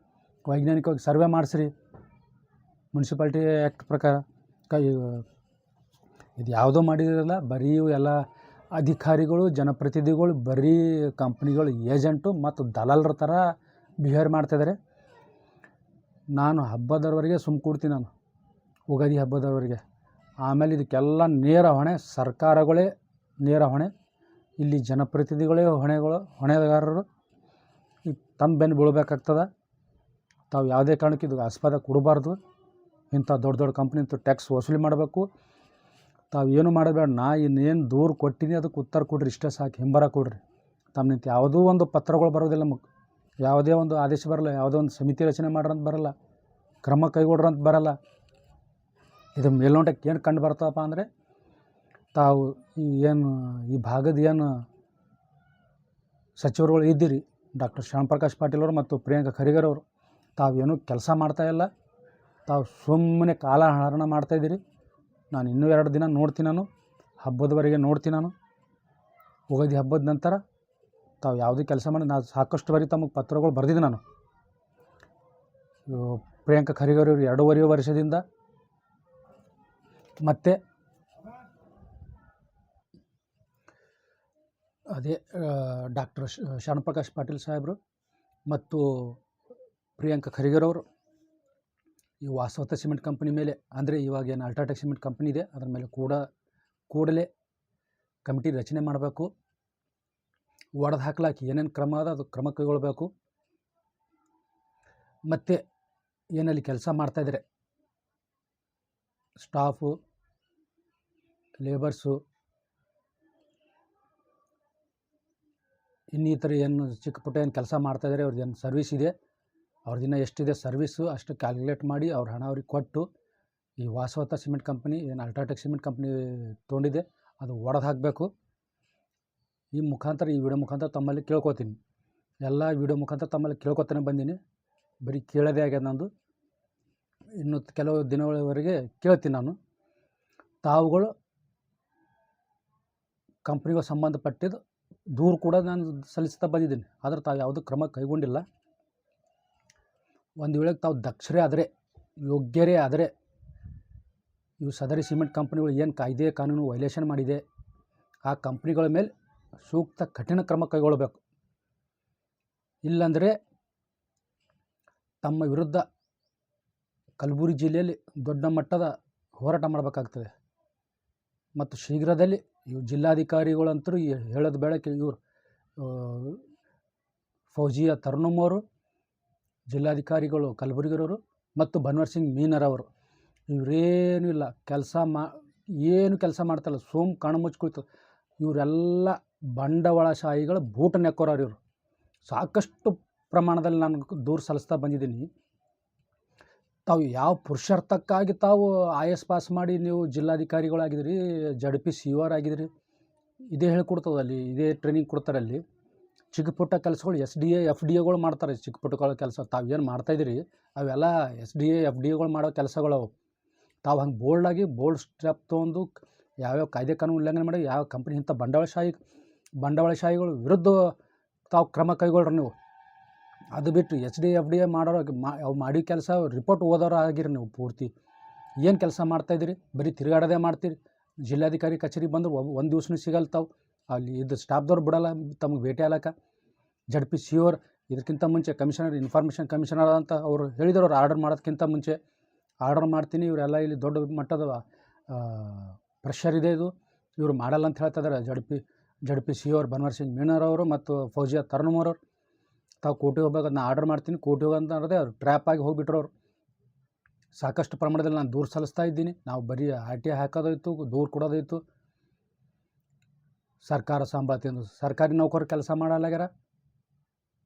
ವೈಜ್ಞಾನಿಕವಾಗಿ ಸರ್ವೆ ಮಾಡಿಸ್ರಿ ಮುನ್ಸಿಪಾಲ್ಟಿ ಆ್ಯಕ್ಟ್ ಪ್ರಕಾರ. ಇದು ಯಾವುದೋ ಮಾಡಿದಿರಲ್ಲ, ಬರೀ ಎಲ್ಲ ಅಧಿಕಾರಿಗಳು ಜನಪ್ರತಿನಿಧಿಗಳು ಬರೀ ಕಂಪ್ನಿಗಳು ಏಜೆಂಟು ಮತ್ತು ದಲಾಲರ ಥರ ಬಿಹೇವ್ ಮಾಡ್ತಾಯಿದ್ದಾರೆ. ನಾನು ಹಬ್ಬದವರೆಗೆ ಕೂಡ್ತೀನಿ, ನಾನು ಯುಗಾದಿ ಹಬ್ಬದವರೆಗೆ. ಆಮೇಲೆ ಇದಕ್ಕೆಲ್ಲ ನೇರ ಹೊಣೆ ಸರ್ಕಾರಗಳೇ ನೇರ ಹೊಣೆ. ಇಲ್ಲಿ ಜನಪ್ರತಿನಿಧಿಗಳೇ ಹೊಣೆಗಾರರು. ಈಗ ತಮ್ಮ ಬೆನ್ನು ಬೀಳಬೇಕಾಗ್ತದೆ. ತಾವು ಯಾವುದೇ ಕಾರಣಕ್ಕೆ ಇದು ಆಸ್ಪದ ಕೊಡಬಾರ್ದು. ಇಂಥ ದೊಡ್ಡ ದೊಡ್ಡ ಕಂಪ್ನಿ ಅಂತ ಟ್ಯಾಕ್ಸ್ ವಸೂಲಿ ಮಾಡಬೇಕು. ತಾವು ಏನು ಮಾಡಬೇಡ. ನಾ ಇನ್ನೇನು ದೂರು ಕೊಟ್ಟಿನಿ ಅದಕ್ಕೆ ಉತ್ತರ ಕೊಡ್ರಿ, ಇಷ್ಟೇ ಸಾಕು. ಹಿಂಬರ ಕೊಡ್ರಿ. ತಮ್ಮನಿಂದ ಯಾವುದೂ ಒಂದು ಪತ್ರಗಳು ಬರೋದಿಲ್ಲ, ನಮಗೆ ಯಾವುದೇ ಒಂದು ಆದೇಶ ಬರಲ್ಲ, ಯಾವುದೋ ಒಂದು ಸಮಿತಿ ರಚನೆ ಮಾಡ್ರಂತ ಬರಲ್ಲ, ಕ್ರಮ ಕೈಗೊಳ್ರಂತ ಬರಲ್ಲ. ಇದು ಮೇಲ್ನೋಟಕ್ಕೆ ಏನು ಕಂಡು ಬರ್ತಪ್ಪ ಅಂದರೆ, ತಾವು ಈ ಭಾಗದ ಏನು ಸಚಿವರುಗಳು ಇದ್ದೀರಿ, ಡಾಕ್ಟರ್ ಶ್ಯಾಮಪ್ರಕಾಶ್ ಪಾಟೀಲ್ ಅವರು ಮತ್ತು ಪ್ರಿಯಾಂಕ ಖರ್ಗೆ ಅವರು, ತಾವೇನೂ ಕೆಲಸ ಮಾಡ್ತಾಯಿಲ್ಲ. ತಾವು ಸುಮ್ಮನೆ ಕಾಲ ಹರಣ ಮಾಡ್ತಾಯಿದ್ದೀರಿ. ನಾನು ಇನ್ನೂ 2 ದಿನ ನೋಡ್ತೀನಿ, ನಾನು ಹಬ್ಬದವರೆಗೆ ನೋಡ್ತೀನಿ. ನಾನು ಯುಗಾದಿ ಹಬ್ಬದ ನಂತರ ತಾವು ಯಾವುದೇ ಕೆಲಸ ಮಾಡಿ, ನಾನು ಸಾಕಷ್ಟು ಬಾರಿ ತಮಗೆ ಪತ್ರಗಳು ಬರೆದಿದ್ದೆ. ನಾನು ಪ್ರಿಯಾಂಕ ಖರ್ಗೆ ಅವರು 2.5 ವರ್ಷದಿಂದ, ಮತ್ತು ಅದೇ ಡಾಕ್ಟರ್ ಶ್ಯಾಮಪ್ರಕಾಶ್ ಪಾಟೀಲ್ ಸಾಹೇಬರು ಮತ್ತು ಪ್ರಿಯಾಂಕ ಖರ್ಗೆರವರು ಈ ವಾಸವತ ಸಿಮೆಂಟ್ ಕಂಪ್ನಿ ಮೇಲೆ, ಅಂದರೆ ಇವಾಗ ಏನು ಅಲ್ಟ್ರಾಟೆಕ್ ಸಿಮೆಂಟ್ ಕಂಪ್ನಿ ಇದೆ ಅದರ ಮೇಲೆ ಕೂಡಲೇ ಕಮಿಟಿ ರಚನೆ ಮಾಡಬೇಕು. ಒಡೆದು ಹಾಕ್ಲಾಕಿ ಏನೇನು ಕ್ರಮ ಅದ ಅದು ಕ್ರಮ ಕೈಗೊಳ್ಳಬೇಕು. ಮತ್ತು ಏನಲ್ಲಿ ಕೆಲಸ ಮಾಡ್ತಾಯಿದ್ರೆ ಸ್ಟಾಫು, ಲೇಬರ್ಸು, ಇನ್ನಿತರ ಏನು ಚಿಕ್ಕ ಪುಟ್ಟ ಏನು ಕೆಲಸ ಮಾಡ್ತಾಯಿದ್ದಾರೆ, ಅವ್ರದ್ದು ಏನು ಸರ್ವಿಸ್ ಇದೆ, ಅವ್ರದಿನ ಎಷ್ಟಿದೆ ಸರ್ವಿಸ್ಸು ಅಷ್ಟು ಕ್ಯಾಲ್ಕುಲೇಟ್ ಮಾಡಿ ಅವ್ರ ಹಣ ಅವ್ರಿಗೆ ಕೊಟ್ಟು ಈ ವಾಸವತ ಸಿಮೆಂಟ್ ಕಂಪ್ನಿ ಏನು ಅಲ್ಟ್ರಾಟೆಕ್ ಸಿಮೆಂಟ್ ಕಂಪ್ನಿ ತೊಗೊಂಡಿದೆ ಅದು ಒಡೆದು ಹಾಕಬೇಕು. ಈ ವಿಡಿಯೋ ಮುಖಾಂತರ ತಮ್ಮಲ್ಲಿ ಕೇಳ್ಕೊತೀನಿ. ಎಲ್ಲ ವಿಡಿಯೋ ಮುಖಾಂತರ ತಮ್ಮಲ್ಲಿ ಕೇಳ್ಕೊತಾನೆ ಬಂದೀನಿ. ಬರೀ ಕೇಳೋದೇ ಆಗ್ಯದ ನಂದು. ಇನ್ನು ಕೆಲವು ದಿನಗಳವರೆಗೆ ಕೇಳ್ತೀನಿ ನಾನು. ತಾವುಗಳು ಕಂಪ್ನಿಗೆ ಸಂಬಂಧಪಟ್ಟಿದ್ದು ದೂರು ಕೂಡ ನಾನು ಸಲ್ಲಿಸ್ತಾ ಬಂದಿದ್ದೀನಿ. ಆದರೆ ತಾವು ಯಾವುದೂ ಕ್ರಮ ಕೈಗೊಂಡಿಲ್ಲ. ಒಂದು ವೇಳೆ ತಾವು ದಕ್ಷರೇ ಆದರೆ, ಯೋಗ್ಯರೇ ಆದರೆ, ಇವು ಸದರಿ ಸಿಮೆಂಟ್ ಕಂಪ್ನಿಗಳು ಏನು ಕಾಯ್ದೆ ಕಾನೂನು ವೈಲೇಷನ್ ಮಾಡಿದೆ ಆ ಕಂಪ್ನಿಗಳ ಮೇಲೆ ಸೂಕ್ತ ಕಠಿಣ ಕ್ರಮ ಕೈಗೊಳ್ಳಬೇಕು. ಇಲ್ಲಾಂದರೆ ತಮ್ಮ ವಿರುದ್ಧ ಕಲಬುರಗಿ ಜಿಲ್ಲೆಯಲ್ಲಿ ದೊಡ್ಡ ಮಟ್ಟದ ಹೋರಾಟ ಮಾಡಬೇಕಾಗ್ತದೆ. ಮತ್ತು ಶೀಘ್ರದಲ್ಲಿ ಇವು ಜಿಲ್ಲಾಧಿಕಾರಿಗಳಂತರೂ ಹೇಳೋದು ಬೇಡ. ಇವರು ಫೌಜಿಯಾ ತರ್ನುಮ್ ಅವರು ಜಿಲ್ಲಾಧಿಕಾರಿಗಳು ಕಲಬುರಗಿರವರು ಮತ್ತು ಬನ್ವರ್ ಸಿಂಗ್ ಮೀನರವರು, ಇವರೇನೂ ಇಲ್ಲ, ಏನು ಕೆಲಸ ಮಾಡ್ತಾಯಿಲ್ಲ, ಕಣ್ಣು ಮುಚ್ಕೊಳ್ತು. ಇವರೆಲ್ಲ ಬಂಡವಾಳಶಾಹಿಗಳ ಬೂಟ ನೆಕ್ಕೋರವ್ರು. ಇವರು ಸಾಕಷ್ಟು ಪ್ರಮಾಣದಲ್ಲಿ ನಾನು ದೂರು ಸಲ್ಲಿಸ್ತಾ ಬಂದಿದ್ದೀನಿ. ತಾವು ಯಾವ ಪುರುಷಾರ್ಥಕ್ಕಾಗಿ ತಾವು IAS ಪಾಸ್ ಮಾಡಿ ನೀವು ಜಿಲ್ಲಾಧಿಕಾರಿಗಳಾಗಿದ್ದೀರಿ, ZP COR ಆಗಿದ್ದೀರಿ, ಇದೇ ಹೇಳ್ಕೊಡ್ತದೆ ಅಲ್ಲಿ, ಇದೇ ಟ್ರೈನಿಂಗ್ ಕೊಡ್ತಾರೆ ಅಲ್ಲಿ. ಚಿಕ್ಕ ಪುಟ್ಟ ಕೆಲಸಗಳು SDA FDAಗಳು ಮಾಡ್ತಾರೆ. ಚಿಕ್ಕ ಪುಟ್ಟಗಳ ಕೆಲಸ ತಾವೇನು ಮಾಡ್ತಾಯಿದ್ದೀರಿ ಅವೆಲ್ಲ SDA FDAಗಳು ಮಾಡೋ ಕೆಲಸಗಳು ಅವು. ತಾವು ಹಂಗೆ ಬೋಲ್ಡ್ ಸ್ಟೆಪ್ ತೊಗೊಂಡು ಯಾವ್ಯಾವ ಕಾಯ್ದೆ ಕಾನೂನು ಉಲ್ಲಂಘನೆ ಮಾಡಿ ಯಾವ ಕಂಪ್ನಿ ಇಂಥ ಬಂಡವಾಳಶಾಹಿಗಳು ವಿರುದ್ಧ ತಾವು ಕ್ರಮ ಕೈಗೊಳ್ರಿ ನೀವು. ಅದು ಬಿಟ್ಟು SDA FDA ಮಾಡೋರು ಅವು ಮಾಡಿ ಕೆಲಸ ರಿಪೋರ್ಟ್ ಓದೋರು ಆಗಿರಿ ನೀವು. ಪೂರ್ತಿ ಏನು ಕೆಲಸ ಮಾಡ್ತಾಯಿದ್ದೀರಿ? ಬರೀ ತಿರುಗಾಡೋದೇ ಮಾಡ್ತೀರಿ. ಜಿಲ್ಲಾಧಿಕಾರಿ ಕಚೇರಿಗೆ ಬಂದ್ರೆ ಒಂದು ದಿವ್ಸನೂ ಸಿಗಲ್ಲ ತಾವು. ಅಲ್ಲಿ ಇದು ಸ್ಟಾಫ್ದವ್ರು ಬಿಡೋಲ್ಲ ತಮಗೆ ಭೇಟಿ ಆಗ್ಲಕ್ಕ. ZPCO ಅವ್ರು ಇದಕ್ಕಿಂತ ಮುಂಚೆ ಕಮಿಷನರ್ ಇನ್ಫಾರ್ಮೇಷನ್ ಕಮಿಷನರ್ ಅಂತ ಅವರು ಹೇಳಿದ್ರು. ಅವ್ರು ಆರ್ಡರ್ ಮಾಡೋದಕ್ಕಿಂತ ಮುಂಚೆ ಆರ್ಡರ್ ಮಾಡ್ತೀನಿ, ಇವರೆಲ್ಲ ಇಲ್ಲಿ ದೊಡ್ಡ ಮಟ್ಟದ ಪ್ರೆಷರ್ ಇದೆ, ಇದು ಇವರು ಮಾಡಲ್ಲ ಅಂತ ಹೇಳ್ತಾ ಇದ್ದಾರೆ. ZPCO ಅವ್ರು ಬನ್ವರ್ ಸಿಂಗ್ ಮೀನರವರು ಮತ್ತು ಫೌಜಿಯಾ ತರನ್ನುಮ್ ಅವರು. ತಾವು ಕೋರ್ಟಿಗೆ ಹೋಗ್ಬೇಕು, ಅದನ್ನ ಆರ್ಡರ್ ಮಾಡ್ತೀನಿ ಕೋರ್ಟಿಗೆ ಹೋಗಿ ಅಂತ ಅನ್ನೋದೇ ಅವ್ರು ಟ್ರ್ಯಾಪ್ ಆಗಿ ಹೋಗಿಬಿಟ್ರು. ಅವರು ಸಾಕಷ್ಟು ಪ್ರಮಾಣದಲ್ಲಿ ನಾನು ದೂರು ಸಲ್ಲಿಸ್ತಾ ಇದ್ದೀನಿ. ನಾವು ಬರೀ RTI ಹಾಕೋದಾಯಿತು, ದೂರು ಕೊಡೋದಾಯಿತು. ಸರ್ಕಾರ ಸಂಬಳ ತಿಂದು ಸರ್ಕಾರಿ ನೌಕರರು ಕೆಲಸ ಮಾಡಲ್ಲಾಗ್ಯಾರ.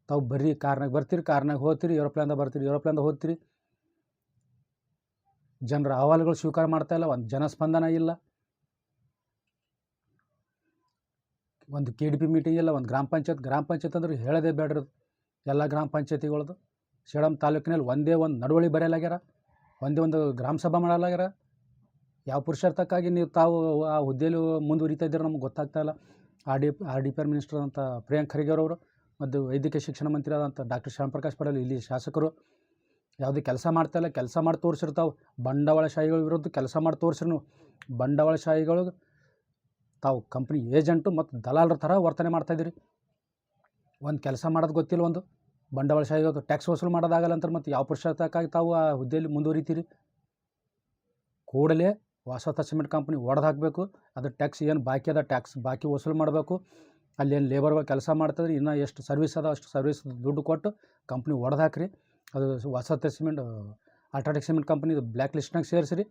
ತಾವು ಬರೀ ಕಾರ್ನಾಗ ಬರ್ತೀರಿ, ಕಾರ್ನಾಗ ಹೋಗ್ತೀರಿ, ಏರೋಪ್ಲೇನ್ದಾಗ ಬರ್ತೀರಿ, ಏರೋಪ್ಲೇನ್ದಾಗ ಹೋಗ್ತೀರಿ. ಜನರ ಅಹವಾಲುಗಳು ಸ್ವೀಕಾರ ಮಾಡ್ತಾಯಿಲ್ಲ. ಒಂದು ಜನಸ್ಪಂದನ ಇಲ್ಲ, ಒಂದು KDP ಮೀಟಿಂಗ್ ಇಲ್ಲ, ಒಂದು ಗ್ರಾಮ ಪಂಚಾಯತ್ ಅಂದ್ರೆ ಹೇಳೋದೇ ಬೇಡ್ರಿ. ಎಲ್ಲ ಗ್ರಾಮ ಪಂಚಾಯತಿಗಳದು ಸೇಡಂ ತಾಲೂಕಿನಲ್ಲಿ ಒಂದೇ ಒಂದು ನಡವಳಿ ಬರೆಯಲಾಗ್ಯಾರ, ಒಂದೇ ಒಂದು ಗ್ರಾಮ ಸಭಾ ಮಾಡಲಾಗ್ಯಾರ. ಯಾವ ಪುರುಷಾರ್ಥಕ್ಕಾಗಿ ನೀವು ತಾವು ಆ ಹುದ್ದೆಯಲ್ಲಿ ಮುಂದುವರಿತಾ ಇದ್ದೀರ ನಮ್ಗೆ ಗೊತ್ತಾಗ್ತಾ ಇಲ್ಲ. RDPR ಮಿನಿಸ್ಟರ್ ಅಂತ ಪ್ರಿಯಾಂಕ್ ಖರ್ಗೆ ಅವರು ಮತ್ತು ವೈದ್ಯಕೀಯ ಶಿಕ್ಷಣ ಮಂತ್ರಿ ಆದಂಥ ಡಾಕ್ಟರ್ ಶ್ಯಾಮಪ್ರಕಾಶ್ ಪಾಟೀಲ್ ಇಲ್ಲಿ ಶಾಸಕರು ಯಾವುದೇ ಕೆಲಸ ಮಾಡ್ತಾಯಿಲ್ಲ. ಕೆಲಸ ಮಾಡಿ ತೋರಿಸಿರ್ತಾವೆ. ಬಂಡವಾಳಶಾಹಿಗಳ ವಿರುದ್ಧ ಕೆಲಸ ಮಾಡಿ ತೋರಿಸ್ರಿ ನೀವು. ಬಂಡವಾಳಶಾಹಿಗಳು ತಾವು ಕಂಪ್ನಿ ಏಜೆಂಟು ಮತ್ತು ದಲಾಲರ ಥರ ವರ್ತನೆ ಮಾಡ್ತಾಯಿದ್ದೀರಿ. ಒಂದು ಕೆಲಸ ಮಾಡೋದು ಗೊತ್ತಿಲ್ಲ, ಒಂದು ಬಂಡವಾಳಶಾಹಿಗಳು ಟ್ಯಾಕ್ಸ್ ವಸೂಲು ಮಾಡೋದಾಗಲ್ಲ ಅಂತ ಮತ್ತು ಯಾವ ಪುರುಷಾರ್ಥಕ್ಕಾಗಿ ತಾವು ಆ ಹುದ್ದೆಯಲ್ಲಿ ಮುಂದುವರಿತೀರಿ? ಕೂಡಲೇ ವಾಸವತ ಸಿಮೆಂಟ್ ಕಂಪ್ನಿ ಒಡೆದು ಹಾಕಬೇಕು. ಅದು ಟ್ಯಾಕ್ಸ್ ಏನು ಬಾಕಿ ಅದ ಟ್ಯಾಕ್ಸ್ ಬಾಕಿ ವಸೂಲು ಮಾಡಬೇಕು. ಅಲ್ಲಿ ಏನು ಲೇಬರ್ಗಳು ಕೆಲಸ ಮಾಡ್ತಾಯಿದ್ರಿ, ಇನ್ನೂ ಎಷ್ಟು ಸರ್ವಿಸ್ ಅದ ಅಷ್ಟು ಸರ್ವಿಸ್ ದುಡ್ಡು ಕೊಟ್ಟು ಕಂಪ್ನಿ ಒಡೆದು ಹಾಕ್ರಿ. ಅದು Vasavadatta cement UltraTech cement company black ಲಿಸ್ಟ್ನಾಗ ಸೇರಿಸಿರಿ.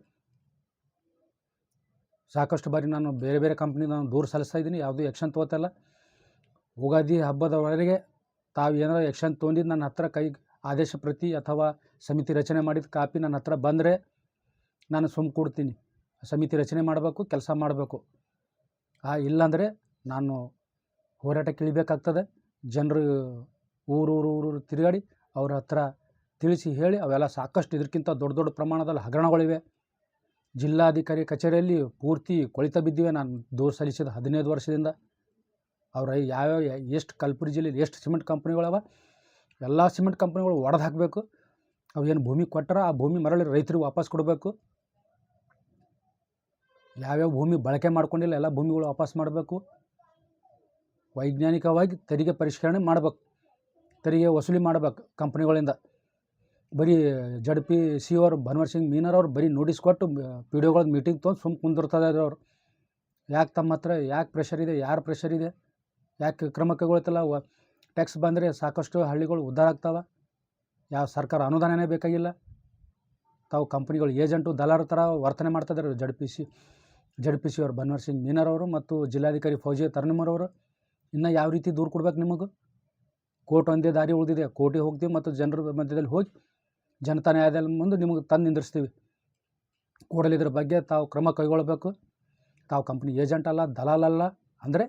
ಸಾಕಷ್ಟು ಬಾರಿ ನಾನು ಬೇರೆ ಕಂಪ್ನಿ ನಾನು ದೂರು ಸಲ್ಲಿಸ್ತಾ ಇದ್ದೀನಿ, ಯಾವುದೂ ಆ್ಯಕ್ಷನ್ ತೊಗೋತಾಯಿಲ್ಲ. ಯುಗಾದಿ ಹಬ್ಬದವರೆಗೆ ತಾವು ಏನಾದರೂ ಆ್ಯಕ್ಷನ್ ತೊಗೊಂಡಿದ್ದು ನನ್ನ ಹತ್ರ ಆದೇಶ ಪ್ರತಿ ಅಥವಾ ಸಮಿತಿ ರಚನೆ ಮಾಡಿದ ಕಾಪಿ ನನ್ನ ಹತ್ರ ಬಂದರೆ ನಾನು ಸುಮ್ಮ ಕೊಡ್ತೀನಿ. ಸಮಿತಿ ರಚನೆ ಮಾಡಬೇಕು, ಕೆಲಸ ಮಾಡಬೇಕು. ಇಲ್ಲಾಂದರೆ ನಾನು ಹೋರಾಟಕ್ಕೆ ಇಳಿಬೇಕಾಗ್ತದೆ. ಜನರು ಊರು ತಿರುಗಾಡಿ ಅವ್ರ ಹತ್ರ ತಿಳಿಸಿ ಹೇಳಿ ಅವೆಲ್ಲ ಸಾಕಷ್ಟು ಇದಕ್ಕಿಂತ ದೊಡ್ಡ ಪ್ರಮಾಣದಲ್ಲಿ ಹಗರಣಗಳಿವೆ. ಜಿಲ್ಲಾಧಿಕಾರಿ ಕಚೇರಿಯಲ್ಲಿ ಪೂರ್ತಿ ಕೊಳಿತ ಬಿದ್ದಿವೆ. ನಾನು ದೂರು ಸಲ್ಲಿಸಿದ 15 ವರ್ಷದಿಂದ. ಅವ್ರ ಯಾವ್ಯಾವ ಎಷ್ಟು ಕಲಬುರಗಿ ಜಿಲ್ಲೆಯಲ್ಲಿ ಎಷ್ಟು ಸಿಮೆಂಟ್ ಕಂಪ್ನಿಗಳವ ಎಲ್ಲ ಸಿಮೆಂಟ್ ಕಂಪ್ನಿಗಳು ಒಡೆದು ಹಾಕಬೇಕು. ಅವೇನು ಭೂಮಿ ಕೊಟ್ಟರೆ ಆ ಭೂಮಿ ಮರಳಿ ರೈತರಿಗೆ ವಾಪಸ್ ಕೊಡಬೇಕು. ಯಾವ್ಯಾವ ಭೂಮಿ ಬಳಕೆ ಮಾಡ್ಕೊಂಡಿಲ್ಲ ಎಲ್ಲ ಭೂಮಿಗಳು ವಾಪಸ್ ಮಾಡಬೇಕು. ವೈಜ್ಞಾನಿಕವಾಗಿ ತೆರಿಗೆ ಪರಿಷ್ಕರಣೆ ಮಾಡಬೇಕು, ತೆರಿಗೆ ವಸೂಲಿ ಮಾಡಬೇಕು ಕಂಪ್ನಿಗಳಿಂದ. ಬರೀ ZPCO ಅವರು ಬನ್ವರ್ ಸಿಂಗ್ ಮೀನರವ್ರು ಬರೀ ನೋಟಿಸ್ ಕೊಟ್ಟು PDOಗಳ ಮೀಟಿಂಗ್ ತೊಗೊಂಡು ಸುಮ್ಮ ಕುಂದಿರ್ತಾರೆ ಅವರು. ಯಾಕೆ ತಮ್ಮ ಹತ್ರ ಯಾಕೆ ಪ್ರೆಷರ್ ಇದೆ? ಯಾರು ಪ್ರೆಷರ್ ಇದೆ? ಯಾಕೆ ಕ್ರಮ ಕೈಗೊಳ್ತಲ್ಲ? ಟ್ಯಾಕ್ಸ್ ಬಂದರೆ ಸಾಕಷ್ಟು ಹಳ್ಳಿಗಳು ಉದ್ಧಾರ ಆಗ್ತಾವೆ. ಯಾವ ಸರ್ಕಾರ ಅನುದಾನನೇ ಬೇಕಾಗಿಲ್ಲ. ತಾವು ಕಂಪ್ನಿಗಳು ಏಜೆಂಟು ದಲಾರ ಥರ ವರ್ತನೆ ಮಾಡ್ತಾಯಿದ್ದಾರೆ. ZPCO ಅವರು ಬನ್ವರ್ ಸಿಂಗ್ ಮೀನರವರು ಮತ್ತು ಜಿಲ್ಲಾಧಿಕಾರಿ ಫೌಜಿಯಾ ತರನ್ನುಮ್ ಅವರು. ಇನ್ನು ಯಾವ ರೀತಿ ದೂರು ಕೊಡ್ಬೇಕು ನಿಮಗೆ? ಕೋರ್ಟ್ ಒಂದೇ ದಾರಿ ಉಳಿದಿದೆ. ಕೋರ್ಟಿಗೆ ಹೋಗ್ತೀವಿ ಮತ್ತು ಜನರ ಮಧ್ಯದಲ್ಲಿ ಹೋಗಿ ಜನತಾ ನ್ಯಾಯಾಲಯದ ಮುಂದೆ ನಿಮಗೆ ತಂದು ನಿಂದಿರ್ಸ್ತೀವಿ. ಕೂಡಲೇ ಇದ್ರ ಬಗ್ಗೆ ತಾವು ಕ್ರಮ ಕೈಗೊಳ್ಳಬೇಕು. ತಾವು ಕಂಪ್ನಿ ಏಜೆಂಟ್ ಅಲ್ಲ, ದಲಾಲಲ್ಲ ಅಂದರೆ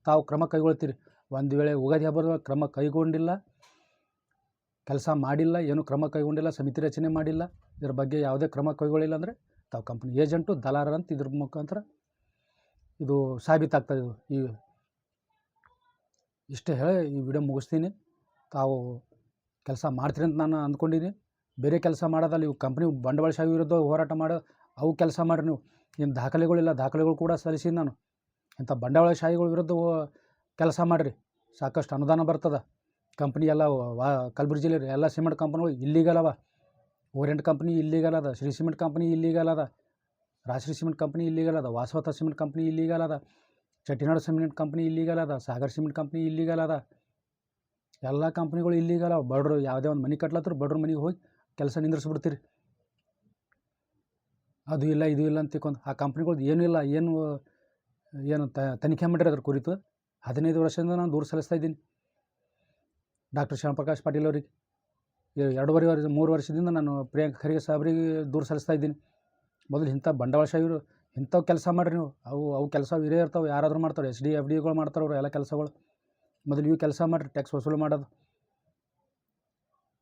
ತಾವು ಕ್ರಮ ಕೈಗೊಳ್ತೀರಿ. ಒಂದು ವೇಳೆ ಯುಗಾದಿ ಹಬ್ಬದ ಕ್ರಮ ಕೈಗೊಂಡಿಲ್ಲ, ಕೆಲಸ ಮಾಡಿಲ್ಲ, ಏನು ಕ್ರಮ ಕೈಗೊಂಡಿಲ್ಲ, ಸಮಿತಿ ರಚನೆ ಮಾಡಿಲ್ಲ, ಇದ್ರ ಬಗ್ಗೆ ಯಾವುದೇ ಕ್ರಮ ಕೈಗೊಳ್ಳಿಲ್ಲ ಅಂದರೆ ತಾವು ಕಂಪ್ನಿ ಏಜೆಂಟು ದಲಾಲರಂತ ಇದ್ರ ಮುಖಾಂತರ ಇದು ಸಾಬೀತಾಗ್ತದೆ. ಇಷ್ಟೇ ಹೇಳಿ ಈ ವಿಡಿಯೋ ಮುಗಿಸ್ತೀನಿ. ತಾವು ಕೆಲಸ ಮಾಡ್ತೀರಿ ಅಂತ ನಾನು ಅಂದ್ಕೊಂಡಿನಿ. ಬೇರೆ ಕೆಲಸ ಮಾಡೋದಲ್ಲ, ಇವು ಕಂಪ್ನಿ ಬಂಡವಾಳಶಾಹಿ ವಿರುದ್ಧ ಹೋರಾಟ ಮಾಡೋ ಅವು ಕೆಲಸ ಮಾಡಿರಿ ನೀವು. ಏನು ದಾಖಲೆಗಳಿಲ್ಲ, ದಾಖಲೆಗಳು ಕೂಡ ಸಲ್ಲಿಸಿದ್ದು ನಾನು. ಇಂಥ ಬಂಡವಾಳಶಾಹಿಗಳ ವಿರುದ್ಧ ಕೆಲಸ ಮಾಡಿರಿ. ಸಾಕಷ್ಟು ಅನುದಾನ ಬರ್ತದೆ. ಕಂಪ್ನಿ ಎಲ್ಲ ಕಲಬುರಗಿ ಜಿಲ್ಲೆ ಎಲ್ಲ ಸಿಮೆಂಟ್ ಕಂಪ್ನಿಗಳು ಇಲ್ಲೀಗಲ್ ಅವ. ಓರಿಯಂಟ್ ಕಂಪ್ನಿ ಇಲ್ಲೀಗಲ್ ಅದ, ಶ್ರೀ ಸಿಮೆಂಟ್ ಕಂಪ್ನಿ ಇಲ್ಲೀಗಲ್ ಅದ, ರಾಜಶ್ರೀ ಸಿಮೆಂಟ್ ಕಂಪ್ನಿ ಇಲ್ಲೀಗಲ್ ಅದ, ವಾಸವತ ಸಿಮೆಂಟ್ ಕಂಪ್ನಿ ಇಲ್ಲೀಗಲ್ ಅದ, ಚೆಟ್ಟಿನಾಡು ಸಿಮೆಂಟ್ ಕಂಪ್ನಿ ಇಲ್ಲೀಗಲ್ ಅದ, ಸಾಗರ್ ಸಿಮೆಂಟ್ ಕಂಪ್ನಿ ಇಲ್ಲೀಗಲ್ ಅದ. ಎಲ್ಲ ಕಂಪ್ನಿಗಳು ಇಲ್ಲೀಗಲ್ ಅವ. ಬಡ್ರು ಯಾವುದೇ ಒಂದು ಮನೆ ಕಟ್ಲತ್ರ ಬಡ್ರ ಮನೆಗೆ ಹೋಗಿ ಕೆಲಸ ನಿಂದ್ರಿಸ್ಬಿಡ್ತೀರಿ. ಅದು ಇಲ್ಲ ಇದು ಇಲ್ಲ ಅಂತ ತಿಳ್ಕೊಂಡು ಆ ಕಂಪ್ನಿಗಳ್ದು ಏನೂ ಇಲ್ಲ. ಏನು ತನಿಖೆ ಮಾಡಿರಿ ಅದ್ರ ಕುರಿತು. 15 ವರ್ಷದಿಂದ ನಾನು ದೂರು ಸಲ್ಲಿಸ್ತಾ ಇದ್ದೀನಿ ಡಾಕ್ಟರ್ ಶ್ಯಾಮಪ್ರಕಾಶ್ ಪಾಟೀಲ್ ಅವರಿಗೆ. 2.5-3 ವರ್ಷದಿಂದ ನಾನು ಪ್ರಿಯಾಂಕ್ ಖರ್ಗೆ ಸಾಹೇಬ್ರಿಗೆ ದೂರು ಸಲ್ಲಿಸ್ತಾ ಇದ್ದೀನಿ. ಮೊದಲು ಇಂಥ ಬಂಡವಾಳಶಾಹಿರು ಇಂಥವು ಕೆಲಸ ಮಾಡಿರಿ ನೀವು. ಅವು ಕೆಲಸ ಇರೇ ಇರ್ತಾವೆ. ಯಾರಾದರೂ ಮಾಡ್ತಾರೆ, SDA FDAಗಳು ಮಾಡ್ತಾರೆ ಅವರು ಎಲ್ಲ ಕೆಲಸಗಳು. ಮೊದಲು ಇವು ಕೆಲಸ ಮಾಡಿರಿ, ಟ್ಯಾಕ್ಸ್ ವಸೂಲು ಮಾಡೋದು.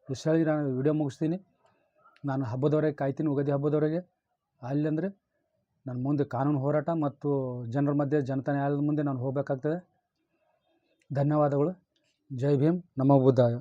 ಇಷ್ಟು ಹೇಳಿ ನಾನು ವಿಡಿಯೋ ಮುಗಿಸ್ತೀನಿ. ನಾನು ಹಬ್ಬದವರೆಗೆ ಕಾಯ್ತೀನಿ, ಯುಗಾದಿ ಹಬ್ಬದವರೆಗೆ. ಅಲ್ಲಂದರೆ ನಾನು ಮುಂದೆ ಕಾನೂನು ಹೋರಾಟ ಮತ್ತು ಜನರ ಮಧ್ಯೆ ಜನತಾ ನ್ಯಾಯಾಲಯದ ಮುಂದೆ ನಾನು ಹೋಗಬೇಕಾಗ್ತದೆ. ಧನ್ಯವಾದಗಳು. ಜೈ ಭೀಮ್, ನಮೋ ಬುದ್ಧಾಯ.